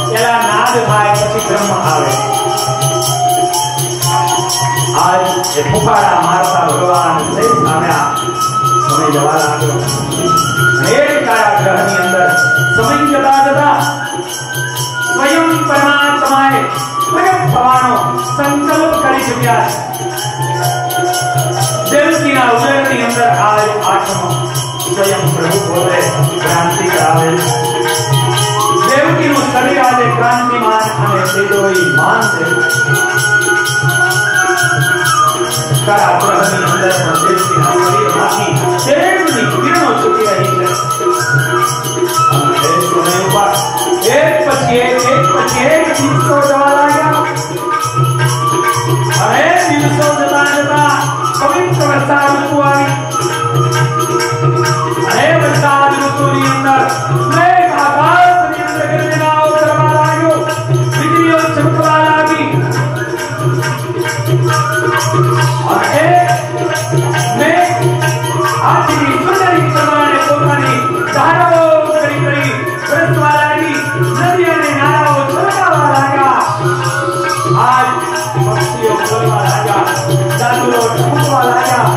પેલા નાદ થાય પછી બ્રહ્મ આવે. આજ એ ફુફાડા મારતા ભગવાન શ્રેષ્ઠ આવ્યા. સમય જવા લાગ્યો. એક કારાગૃહની અંદર સમય જતા જતા સ્વયં પરમાત્માએ પ્રગટ થવાનો સંકલ્પ કરી ચૂક્યા છે. દેવકીના ઉદરની અંદર આજ 8મો સ્વયં પ્રભુ પોતે ક્રાંતિ કરાવે છે. દેવકીનું શરીર આજે ક્રાંતિમાન અને તેજોયમાન છે. કારાગૃહની અંદર પણ દેવકીના શરીરમાંથી તેજની કિરણો છૂટી રહી છે. અને એ સમય ઉપર એક પછી એક દિવસો જવા લાગ્યા. અને દિવસો જતા જતા પવિત્ર વરસાદ ઋતુ આવી. અને વરસાદ ઋતુની અંદર મેઘ આકાશની અંદર ગર્જનાઓ કરવા લાગ્યો. વીજળીઓ ચમકવા લાગી. અને મેઘ હાથની સુંદરી પ્રમાણે પોતાની ધારાઓ કરી વરસવા લાગી. નદી અને નાળાઓ છલકાવા લાગ્યા. આજ પક્ષીઓ બોલવા લાગ્યા. ચાંદલો ઠપકવા લાગ્યા.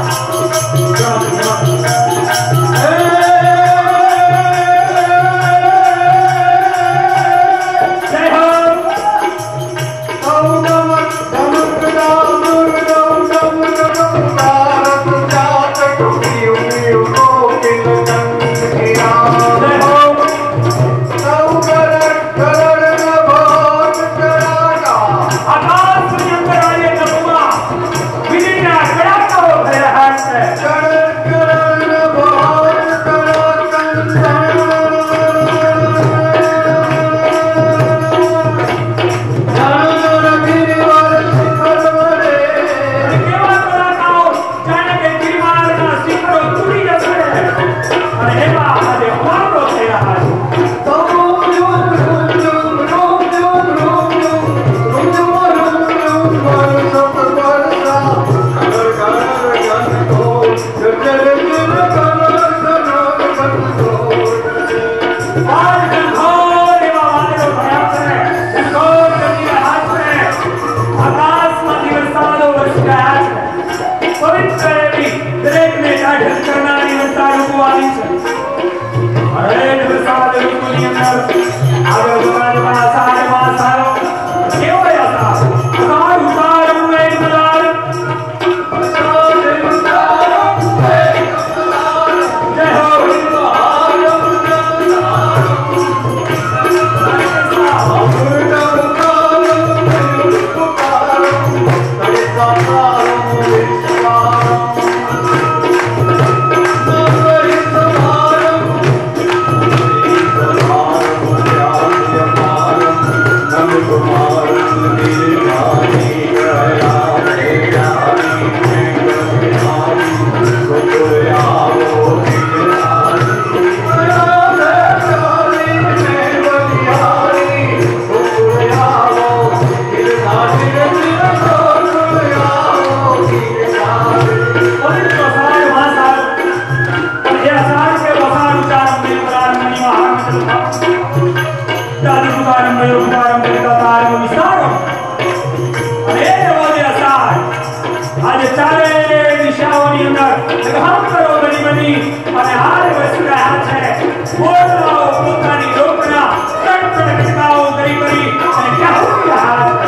સગામ કરો બની બની અને હારે વસી રહ્યા છે બોલવાઓ પોતાની રોકડા કટકટ કટકાઓ કરી કરી અને ક્યાં હાથ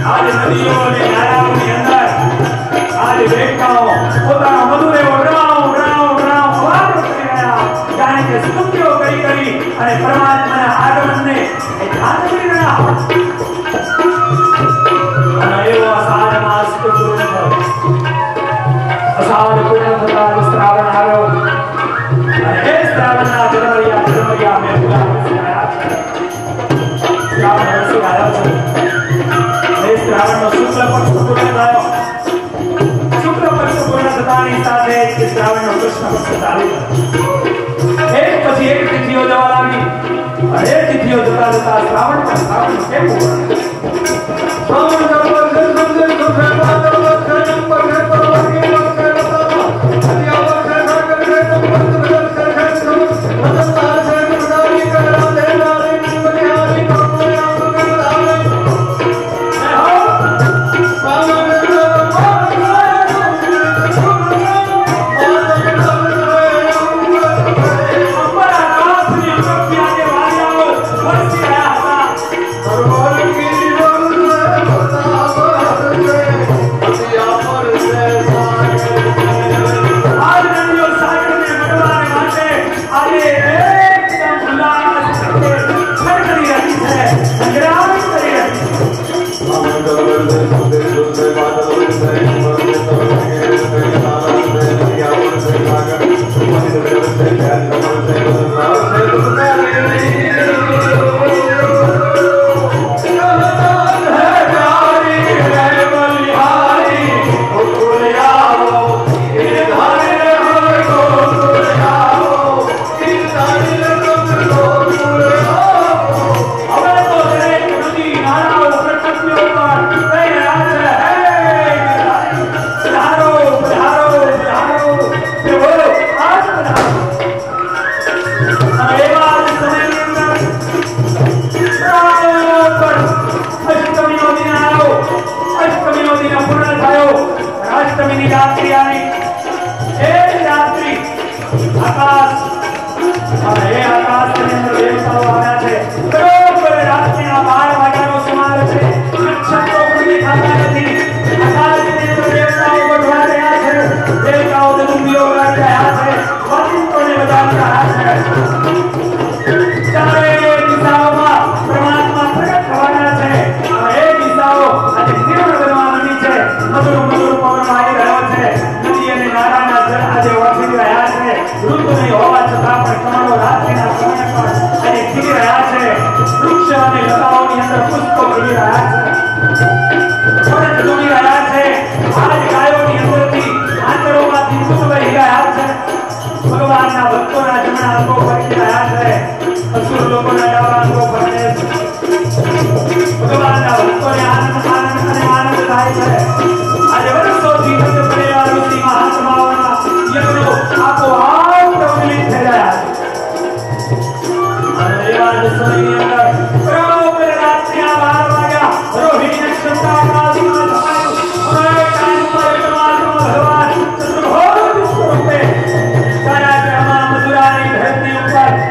आज नदियों ने नाराओं ने अंदर आज वेटाओं પોતાનો મધુરે ઓઢાઓ અવાજ કરી રહ્યા જાણે કે સ્તુતિઓ કરી કરી અને પરમાત્માના આગમનને એ યાદ કરી રહ્યા અને એવો અષાઢ માસ પૂર્ણ થયો અષાઢ પૂર્ણ થતા શ્રાવણ આવ્યો અને એ શ્રાવણના જન્મરિયા મેં શ્રાવણ વર્ષી આવ્યા છે श्रावण में शुक्ल पक्ष पूर्ण थयो शुक्ल पक्ष पूर्ण થતાની સાથે જ શ્રાવણ નો કૃષ્ણ પક્ષ ચાલુ થયો એક પછી એક તિથિઓ જવા લાગી અને એ તિથિઓ જતા જતા શ્રાવણ કેમ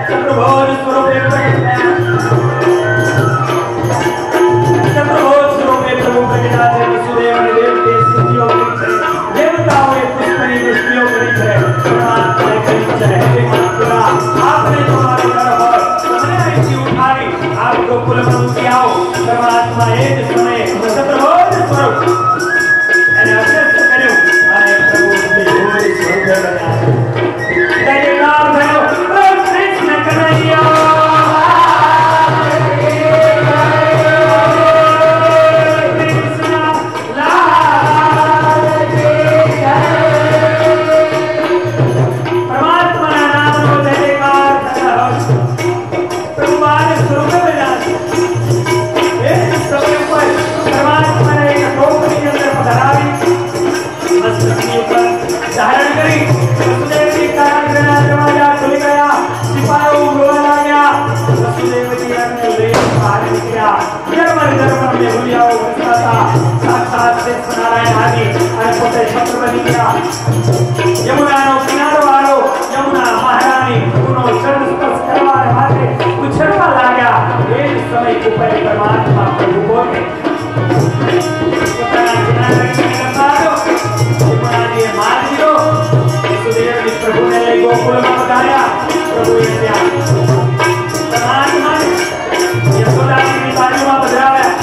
चतुर्भुज स्वरूप બની ગયા યમુનાનો કિનારો આવ્યો યમુના મહારાણી પ્રભુનો ચરણ સ્પર્શ કરવા માટે ઉછળવા લાગ્યા એ જ સમય ઉપર પરમાત્મા પ્રભુ બોલે પોતાના કિનારાને લંબાવ્યો યમુનાજીએ માર દીધો વસુદેવજી પ્રભુને લઈ ગોકુળમાં પધાર્યા પ્રભુએ ત્યાં પરમાત્માને યશોદાજીની બાજુમાં પધરાવ્યા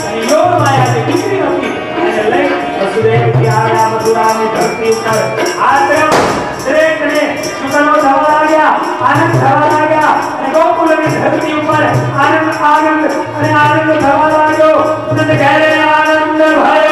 અને યોગ માયાની દીકરી હતી એને લઈ વસુદેવજી આવ્યા મથુરાની ધરતી ઉપર આ તરફ દરેકને સુખનો થવા લાગ્યા આનંદ થવા લાગ્યા અને ગોકુળની ધરતી ઉપર આનંદ અને આનંદ થવા લાગ્યો નંદ ઘરે આનંદ ભયો